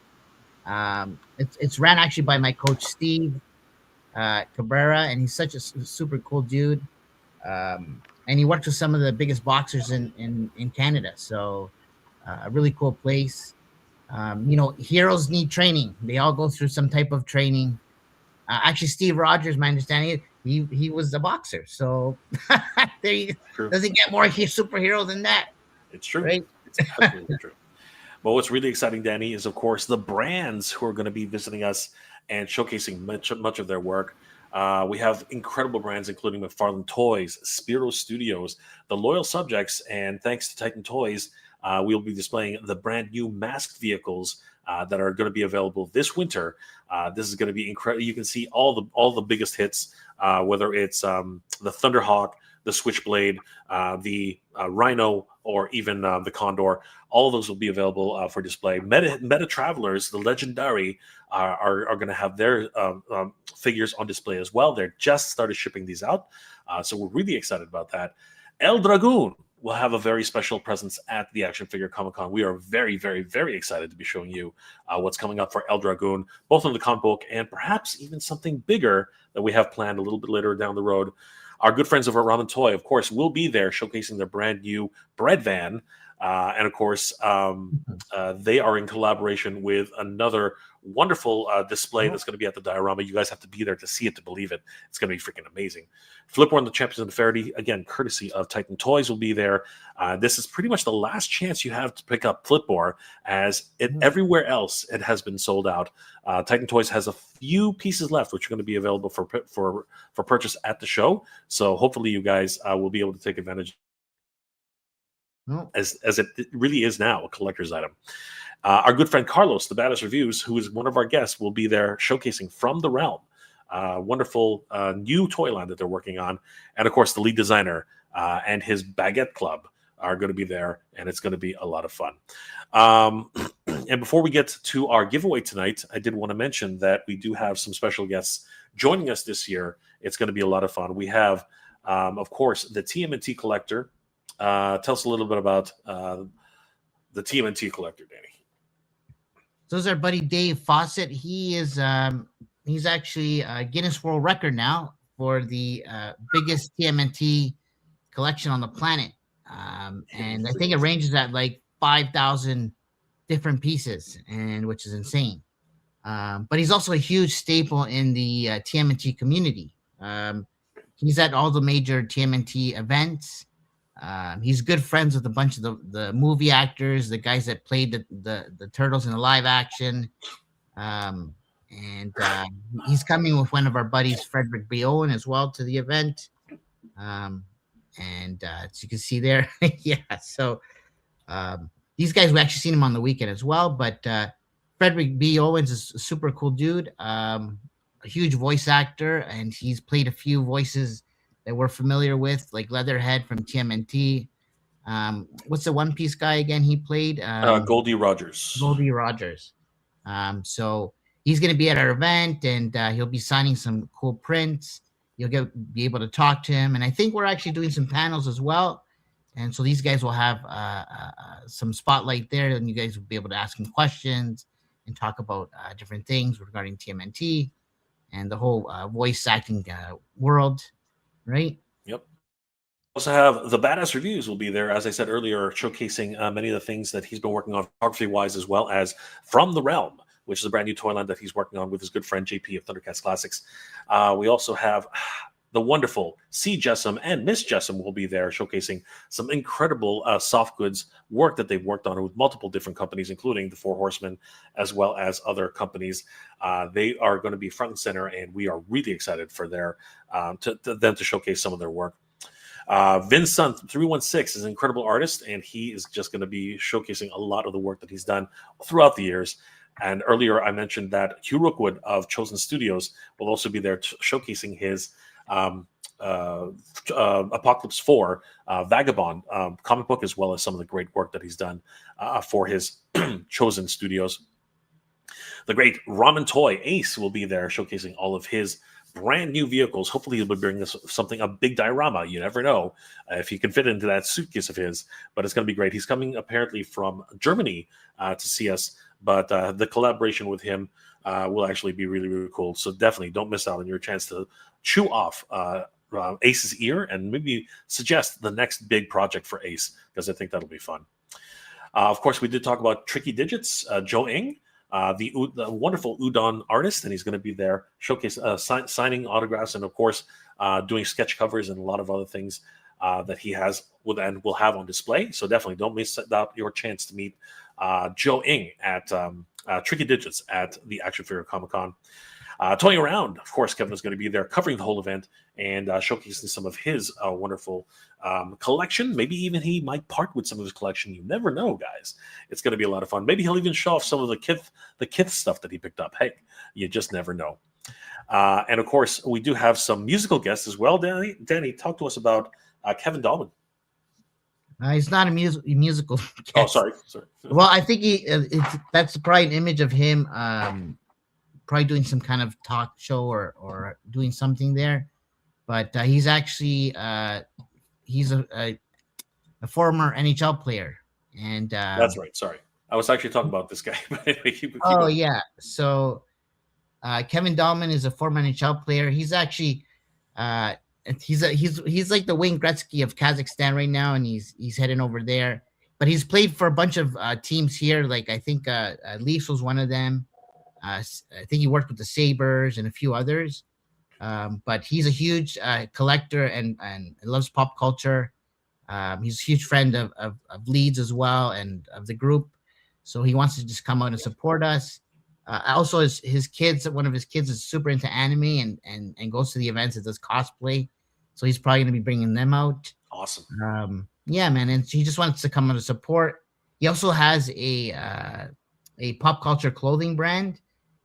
It's ran actually by my coach Steve Cabrera, and he's such a super cool dude. And he works with some of the biggest boxers in Canada, so a really cool place. Heroes need training. They all go through some type of training. Actually, Steve Rogers, my understanding, he was a boxer. So there you go. Doesn't get more superhero than that. It's true. Right? It's absolutely true. Well, what's really exciting, Danny, is, of course, the brands who are going to be visiting us and showcasing much of their work. We have incredible brands, including McFarlane Toys, Spiro Studios, the Loyal Subjects, and thanks to Titan Toys, we'll be displaying the brand new masked vehicles that are going to be available this winter. This is going to be incredible. You can see all the biggest hits, whether it's the Thunderhawk, the Switchblade, the Rhino, or even the Condor. All of those will be available for display. Meta Travelers, the Legendary, are going to have their figures on display as well. They're just started shipping these out, so we're really excited about that. El Dragoon will have a very special presence at the Action Figure Comic Con. We are very, very, very excited to be showing you what's coming up for El Dragoon, both in the comic book and perhaps even something bigger that we have planned a little bit later down the road. Our good friends over at Ramen Toy, of course, will be there showcasing their brand new bread van. And of course, they are in collaboration with another wonderful display that's going to be at the Diorama. You guys have to be there to see it, to believe it. It's going to be freaking amazing. Flipboard, the Champions of the Faraday, again, courtesy of Titan Toys, will be there. This is pretty much the last chance you have to pick up Flipboard, as everywhere else it has been sold out. Titan Toys has a few pieces left, which are going to be available for purchase at the show. So hopefully you guys will be able to take advantage, as it really is now a collector's item. Our good friend Carlos, the Badass Reviews, who is one of our guests, will be there showcasing From the Realm, wonderful new toy line that they're working on. And of course, the lead designer and his Baguette Club are going to be there, and it's going to be a lot of fun. And before we get to our giveaway tonight, I did want to mention that we do have some special guests joining us this year. It's going to be a lot of fun. We have, of course, the TMNT Collector. Tell us a little bit about the TMNT Collector, Danny. So this is our buddy Dave Fawcett. He's actually a Guinness World Record now for the biggest TMNT collection on the planet. And I think it ranges at like 5,000 different pieces, and which is insane. But he's also a huge staple in the TMNT community. He's at all the major TMNT events. He's good friends with a bunch of the movie actors, the guys that played the turtles in the live action. Um, and he's coming with one of our buddies, Frederick B. Owen, as well to the event. Um, and as you can see there, yeah. So these guys, we actually seen him on the weekend as well. But Frederick B. Owens is a super cool dude, a huge voice actor, and he's played a few voices that we're familiar with, like Leatherhead from TMNT. What's the One Piece guy again? He played Goldie Rogers. Goldie Rogers. So he's going to be at our event, and he'll be signing some cool prints. You'll be able to talk to him, and I think we're actually doing some panels as well. And so these guys will have some spotlight there, and you guys will be able to ask him questions and talk about different things regarding TMNT and the whole voice acting world, right? Yep. Also have the Badass Reviews will be there, as I said earlier, showcasing many of the things that he's been working on photography-wise, as well as From the Realm, which is a brand new toy line that he's working on with his good friend JP of Thundercats Classics. We also have the wonderful C. Jessam and Miss Jessam will be there showcasing some incredible soft goods work that they've worked on with multiple different companies, including the Four Horsemen, as well as other companies. They are going to be front and center, and we are really excited for them to showcase some of their work. Vincent 316 is an incredible artist, and he is just going to be showcasing a lot of the work that he's done throughout the years. And earlier I mentioned that Hugh Rookwood of Chosen Studios will also be there showcasing his Apocalypse 4 Vagabond comic book, as well as some of the great work that he's done for his Chosen Studios. The great Ramen Toy Ace will be there showcasing all of his brand new vehicles. Hopefully he'll be bringing us something, a big diorama. You never know if he can fit into that suitcase of his, but it's going to be great. He's coming apparently from Germany to see us, but the collaboration with him will actually be really, really cool. So definitely don't miss out on your chance to chew off Ace's ear and maybe suggest the next big project for Ace, because I think that'll be fun. Of course, we did talk about Tricky Digits, Joe Ng, the wonderful udon artist, and he's going to be there showcase signing autographs, and of course doing sketch covers and a lot of other things that he has and will have on display. So definitely don't miss out your chance to meet Joe Ng at Tricky Digits at the Action Figure Comic Con. Toying around, of course, Kevin is going to be there covering the whole event and showcasing some of his wonderful collection. Maybe even he might part with some of his collection. You never know, guys. It's going to be a lot of fun. Maybe he'll even show off some of the Kith stuff that he picked up. Hey, you just never know. And of course, we do have some musical guests as well. Danny, talk to us about Kevin Dahlman. He's not a musical guest. Oh, sorry. Well, I think that's probably an image of him probably doing some kind of talk show or doing something there. But he's actually he's a former NHL player. And that's right. Sorry. I was actually talking about this guy. keep oh, going. yeah. So Kevin Dahlman is a former NHL player. He's actually he's like the Wayne Gretzky of Kazakhstan right now, and he's heading over there. But he's played for a bunch of teams here. Like I think Leafs was one of them. I think he worked with the Sabres and a few others. But he's a huge collector and loves pop culture. He's a huge friend of Leeds as well and of the group. So he wants to just come out and support us. Also, his kids, one of his kids is super into anime and goes to the events and does cosplay. So he's probably going to be bringing them out. Awesome. Yeah, man. And he just wants to come out and support. He also has a pop culture clothing brand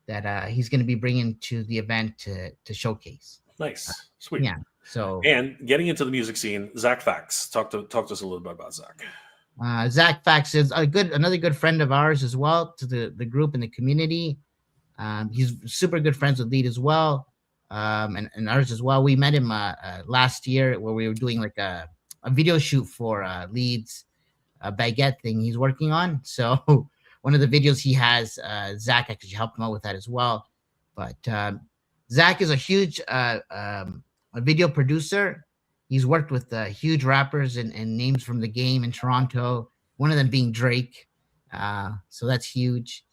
that he's going to be bringing to the event to showcase. Nice. Sweet. Yeah. So and getting into the music scene, Zach Fax. Talk to us a little bit about Zach. Zach Fax is another good friend of ours as well to the group and the community. He's super good friends with Lead as well, and ours as well. We met him last year where we were doing like a video shoot for Lead's baguette thing he's working on. So one of the videos he has, Zach actually helped him out with that as well. But Zach is a huge a video producer. He's worked with huge rappers and names from the game in Toronto, one of them being Drake. So that's huge.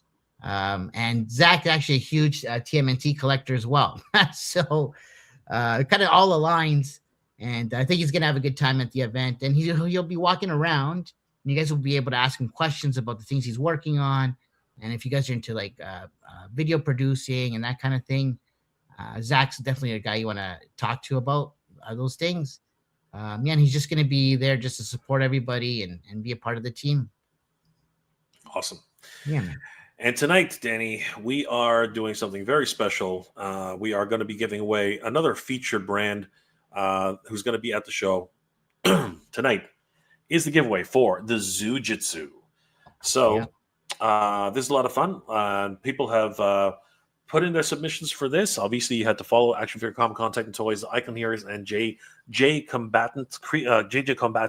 And Zach actually a huge TMNT collector as well. So kind of all aligns. and I think he's gonna have a good time at the event. And he'll be walking around, and you guys will be able to ask him questions about the things he's working on. And if you guys are into like video producing and that kind of thing, Zach's definitely a guy you want to talk to about those things. Yeah, and he's just going to be there just to support everybody and be a part of the team. Awesome. Yeah, man. And tonight, Danny, we are doing something very special. We are going to be giving away another featured brand who's going to be at the show tonight. Is the giveaway for the Zoo Jitsu. So this is a lot of fun. People have put in their submissions for this. Obviously, you had to follow Action Figure Common Contact and Toys, Icon Heroes, and JJ Combat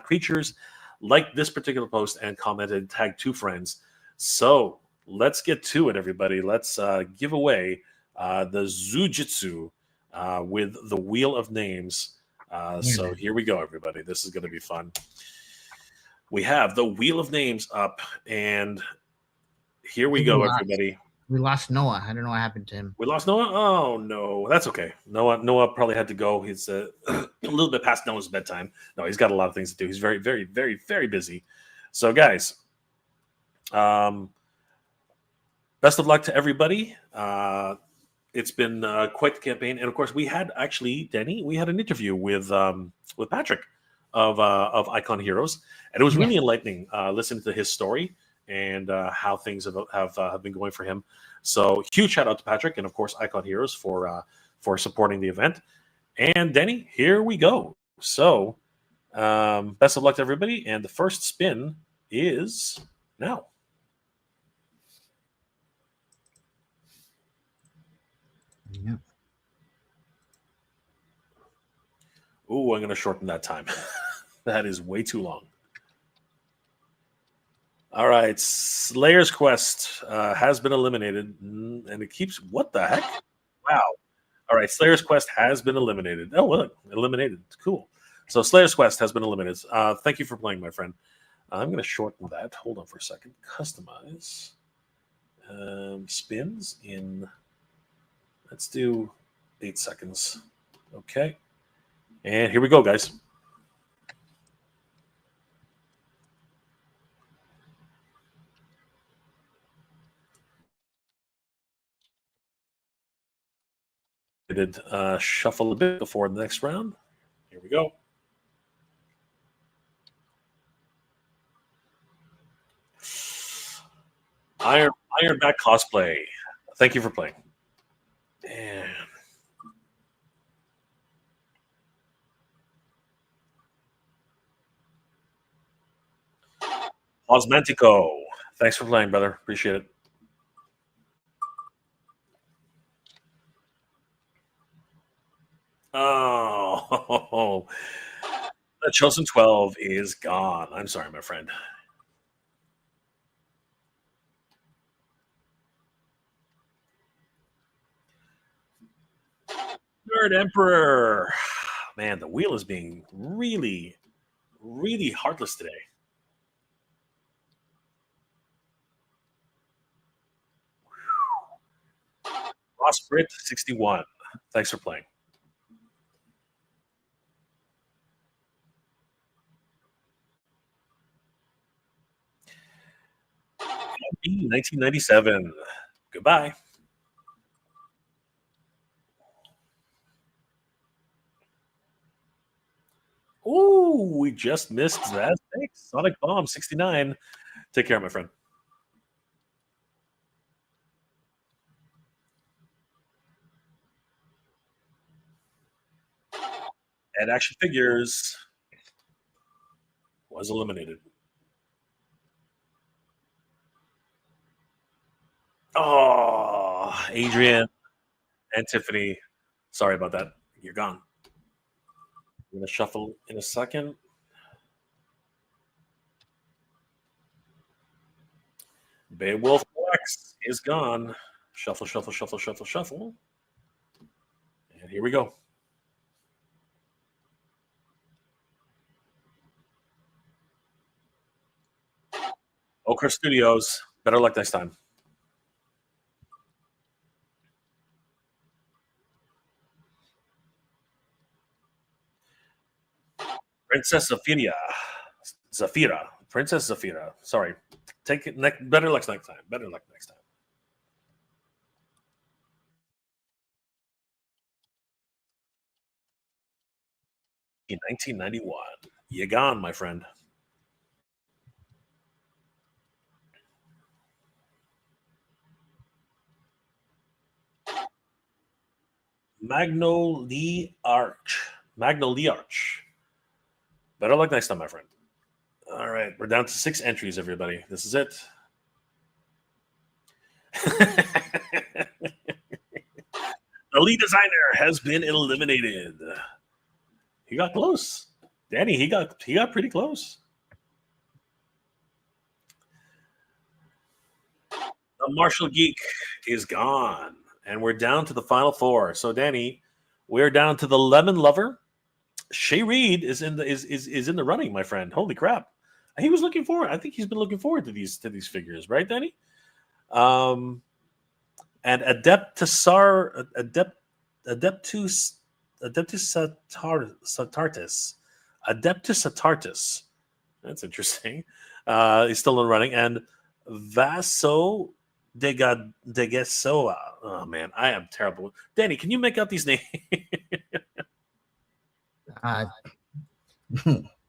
Creatures. Like this particular post and commented, tag 2 friends. So let's get to it, everybody. Let's give away the Zoo Jitsu with the Wheel of Names. So here we go, everybody. This is going to be fun. We have the Wheel of Names up, and here we go, everybody. We lost Noah. I don't know what happened to him. We lost Noah? Oh, no. That's okay. Noah probably had to go. He's a little bit past Noah's bedtime. No, he's got a lot of things to do. He's very, very, very, very busy. So, guys, best of luck to everybody. It's been quite the campaign. And, of course, we had actually, Denny, we had an interview with Patrick of Icon Heroes. And it was really enlightening listening to his story and how things have been going for him. So huge shout out to Patrick and, of course, Icon Heroes for supporting the event. And Denny, here we go. So best of luck to everybody. And the first spin is now. Yeah. Ooh, I'm going to shorten that time. That is way too long. All right, Slayer's Quest has been eliminated, and it keeps. What the heck? Wow. All right, Slayer's Quest has been eliminated. Oh, well, eliminated. Cool. So Slayer's Quest has been eliminated. Thank you for playing, my friend. I'm going to shorten that. Hold on for a second. Customize. Spins in. Let's do 8 seconds. Okay. And here we go, guys. Shuffle a bit before the next round. Here we go. Ironback Cosplay. Thank you for playing. And Osmantico. Thanks for playing, brother. Appreciate it. Oh, the Chosen 12 is gone. I'm sorry, my friend. Nerd Emperor. Man, the wheel is being really, really heartless today. Ross Britt, 61. Thanks for playing. 1997. Goodbye. Ooh, we just missed that. Thanks. Sonic Bomb, 69. Take care, my friend. And Action Figures was eliminated. Oh, Adrian and Tiffany. Sorry about that. You're gone. I'm going to shuffle in a second. Beowulf X is gone. Shuffle, shuffle, shuffle, shuffle, shuffle. And here we go. Okra Studios. Better luck next time. Princess Zafira. Princess Zafira. Sorry. Take it better luck next time. Better luck next time. In 1991. You gone, my friend. Magnolia Arch. Magnolia Arch. Better luck next time, my friend. All right, we're down to 6 entries, everybody. This is it. The lead designer has been eliminated. He got close. Danny, he got pretty close. The Martial Geek is gone. And we're down to the final 4. So, Danny, we're down to the Lemon Lover. Shay Reed is in the running, my friend. Holy crap! He was looking forward. I think he's been looking forward to these figures, right, Danny? And Adeptus Satartus. That's interesting. He's still in running. And Vaso Degasoa. Oh man, I am terrible. Danny, can you make out these names?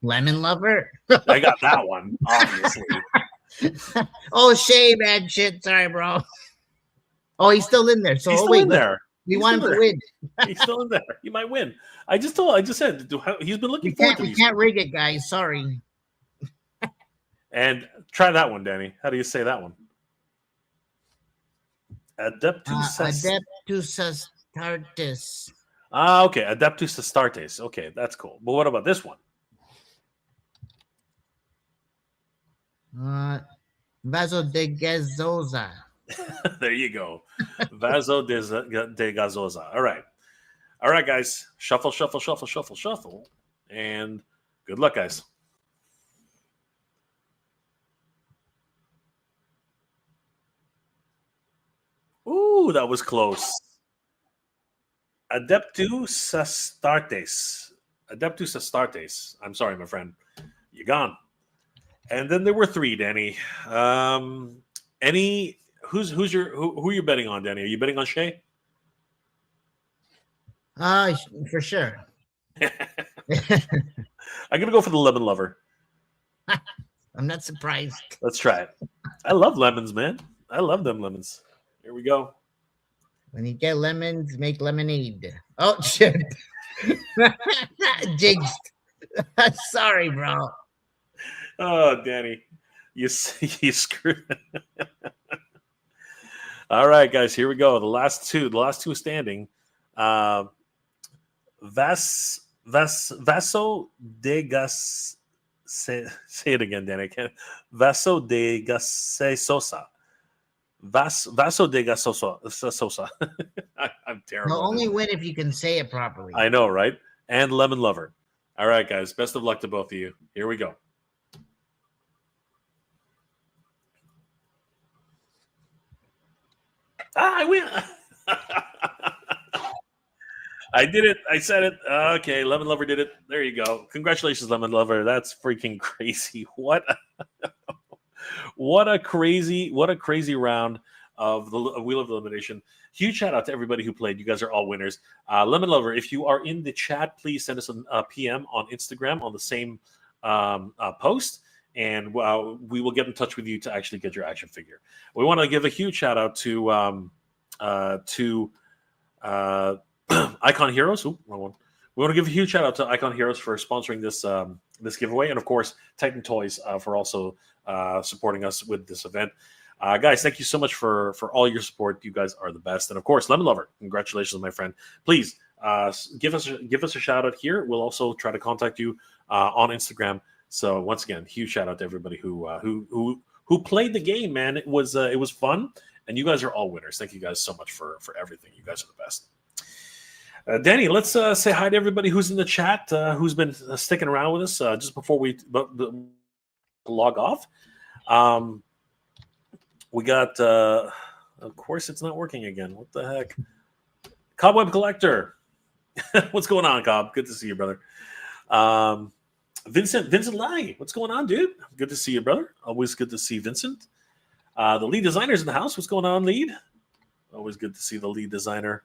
Lemon Lover. I got that one, obviously. Oh, Shay, man, shit. Sorry, bro. Oh, he's still in there. So He's still in there. We want him to win. He's still in there. He might win. I just said he's been looking forward to these. We can't rig it, guys. Sorry. And try that one, Danny. How do you say that one? Adeptus Astartes. Okay. Adeptus Astartes. Okay, that's cool. But what about this one? Vaso de Gazosa. There you go. Vaso de Gazosa. All right. All right, guys. Shuffle, shuffle, shuffle, shuffle, shuffle. And good luck, guys. Ooh, that was close. Adeptus Astartes. Adeptus Astartes. I'm sorry, my friend. You're gone. And then there were 3, Danny. Who are you betting on, Danny? Are you betting on Shay? For sure. I'm gonna go for the Lemon Lover. I'm not surprised. Let's try it. I love lemons, man. I love them lemons. Here we go. When you get lemons, make lemonade. Oh shit. Jinxed. Sorry, bro. Oh, Danny, you screwed. All right, guys, here we go. The last two standing. Vaso de Gas. Say it again, Danny. I can't. Vaso de Gasesosa. Vaso de Gasosa. I'm terrible. You'll only win if you can say it properly. I know, right? And Lemon Lover. All right, guys. Best of luck to both of you. Here we go. I win. I did it. I said it. Okay, Lemon Lover did it. There you go. Congratulations, Lemon Lover. That's freaking crazy. What a crazy round of the Wheel of Elimination. Huge shout out to everybody who played. You guys are all winners. Lemon Lover, if you are in the chat, please send us a PM on Instagram on the same post, and we will get in touch with you to actually get your action figure. We want to give a huge shout out to Icon Heroes. Ooh, wrong one. We want to give a huge shout out to Icon Heroes for sponsoring this this giveaway, and of course Titan Toys for also supporting us with this event. Guys, thank you so much for all your support. You guys are the best, and of course, Lemon Lover, congratulations, my friend. Please give us a shout out here. We'll also try to contact you on Instagram. So once again, huge shout out to everybody who played the game. Man, it was fun, and you guys are all winners. Thank you guys so much for everything. You guys are the best. Danny, let's say hi to everybody who's in the chat, who's been sticking around with us just before we log off. We got, of course, it's not working again. What the heck? Cobweb Collector. What's going on, Cobb? Good to see you, brother. Vincent Lai, what's going on, dude? Good to see you, brother. Always good to see Vincent. The lead designer's in the house. What's going on, lead? Always good to see the lead designer.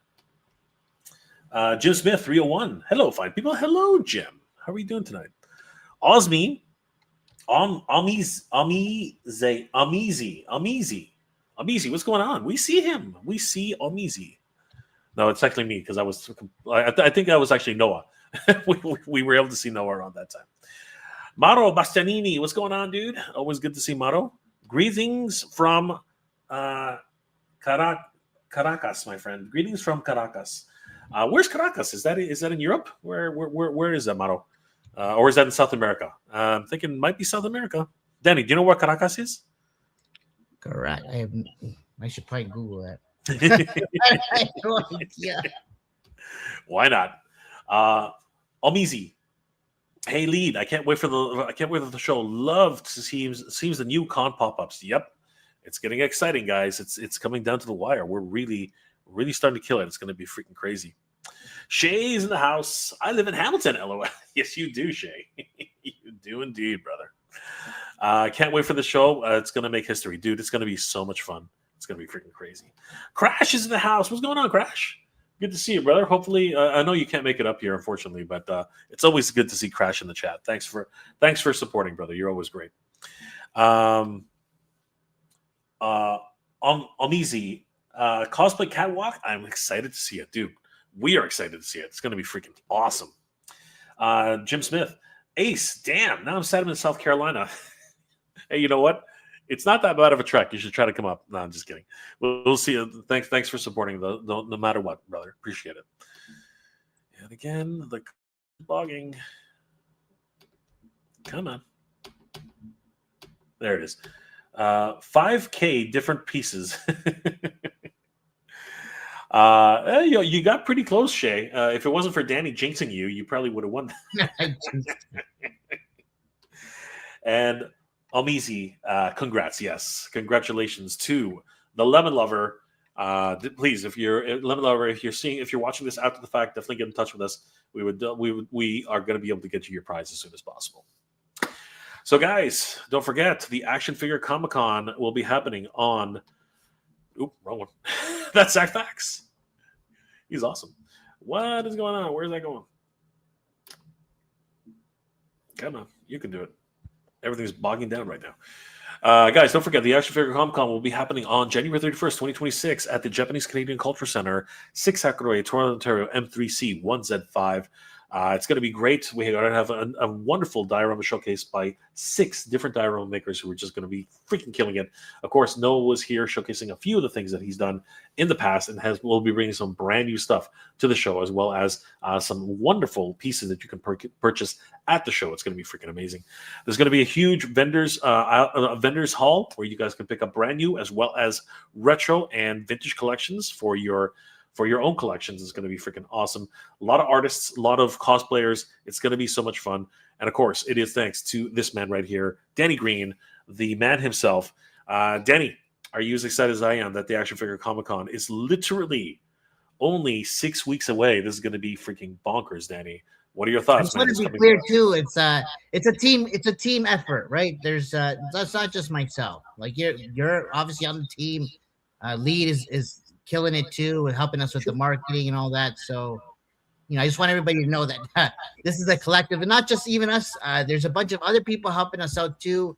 Jim Smith, 301. Hello, fine people. Hello, Jim. How are you doing tonight? Osmi, Amizi, what's going on? We see him. We see Amizi. No, it's actually me because I think that was actually Noah. we were able to see Noah around that time. Maro Bastianini, what's going on, dude? Always good to see Maro. Greetings from Caracas, my friend. Greetings from Caracas. Where's Caracas? Is that in Europe? Where is that, Maro? Or is that in South America? I'm thinking it might be South America. Danny, do you know where Caracas is? Correct. I should probably Google that. I have no idea. Why not? Omizi. Hey, lead. I can't wait for the show. Love to seems the new con pop-ups. Yep. It's getting exciting, guys. It's coming down to the wire. We're really starting to kill it. It's going to be freaking crazy. Shay's in the house. I live in Hamilton, LOL. Yes, you do, Shay. You do indeed, brother. Can't wait for the show. It's going to make history. Dude, it's going to be so much fun. It's going to be freaking crazy. Crash is in the house. What's going on, Crash? Good to see you, brother. Hopefully, I know you can't make it up here, unfortunately, but it's always good to see Crash in the chat. Thanks for supporting, brother. You're always great. Amizi, cosplay catwalk. I'm excited to see it, dude. We are excited to see it. It's going to be freaking awesome. Jim Smith, Ace. Damn, now I'm sad I'm in South Carolina. Hey, you know what? It's not that bad of a trek. You should try to come up. No, I'm just kidding. We'll see you. Thanks for supporting no matter what, brother. Appreciate it. And again, the blogging. Come on. There it is. 5K different pieces. You got pretty close, Shay. If it wasn't for Danny jinxing you, you probably would have won. And Almizi, congrats. Yes, congratulations to the Lemon Lover. Please, if you're Lemon Lover, if you're watching this after the fact, definitely get in touch with us. We are going to be able to get you your prize as soon as possible. So, guys, don't forget the Action Figure Comic Con will be happening on. Oop, wrong one. That's Zach Fax. He's awesome. What is going on? Where's that going? Come on, you can do it. Everything's bogging down right now. Guys, don't forget the Action Figure Comic Con will be happening on January 31st, 2026 at the Japanese Canadian Culture Center, 6 Hackett Way, Toronto, Ontario, M3C 1Z5. It's going to be great. We're going to have a wonderful diorama showcase by 6 different diorama makers who are just going to be freaking killing it. Of course, Noah was here showcasing a few of the things that he's done in the past and will be bringing some brand new stuff to the show, as well as some wonderful pieces that you can purchase at the show. It's going to be freaking amazing. There's going to be a huge vendors hall where you guys can pick up brand new as well as retro and vintage collections for your own collections. Is going to be freaking awesome. A lot of artists, a lot of cosplayers. It's going to be so much fun. And of course, it is thanks to this man right here, Danny Green, the man himself. Danny, are you as excited as I am that the Action Figure Comic Con is literally only 6 weeks away? This is going to be freaking bonkers, Danny. What are your thoughts? I just want to be clear too. It's a team effort, right? That's not just myself. Like you're obviously on the team. Lead is killing it too and helping us with the marketing and all that. So, I just want everybody to know that this is a collective and not just even us. There's a bunch of other people helping us out too.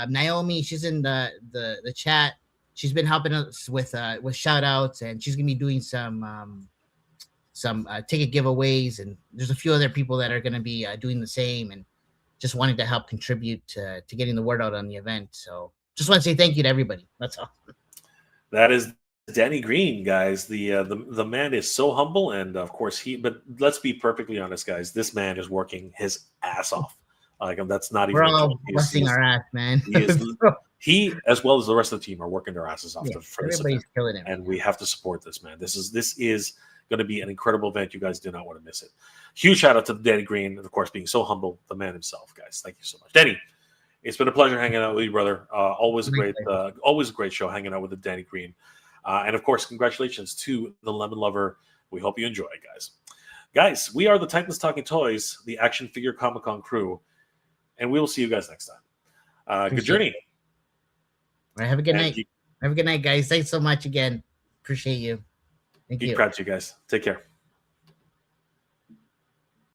Naomi, she's in the chat. She's been helping us with shout outs, and she's gonna be doing some ticket giveaways, and there's a few other people that are gonna be doing the same and just wanting to help contribute to getting the word out on the event. So just want to say thank you to everybody. That's all. That is Danny Green, guys. The man is so humble, and of course but let's be perfectly honest, guys. This man is working his ass off. Like that's not even. We're all busting our ass, man. He as well as the rest of the team are working their asses off for this event, killing it, and we have to support this man. This is going to be an incredible event. You guys do not want to miss it. Huge shout out to Danny Green, and of course being so humble, the man himself, guys. Thank you so much, Danny. It's been a pleasure hanging out with you, brother. Always a great show hanging out with the Danny Green. And of course, congratulations to the Lemon Lover. We hope you enjoy it, guys. Guys, we are the Titans Talking Toys, the Action Figure Comic Con crew, and we will see you guys next time. Good Appreciate journey. All right, have a good And night. Geek, Have a good night, guys. Thanks so much again. Appreciate you. Thank Geek you. proud to you guys. Take care.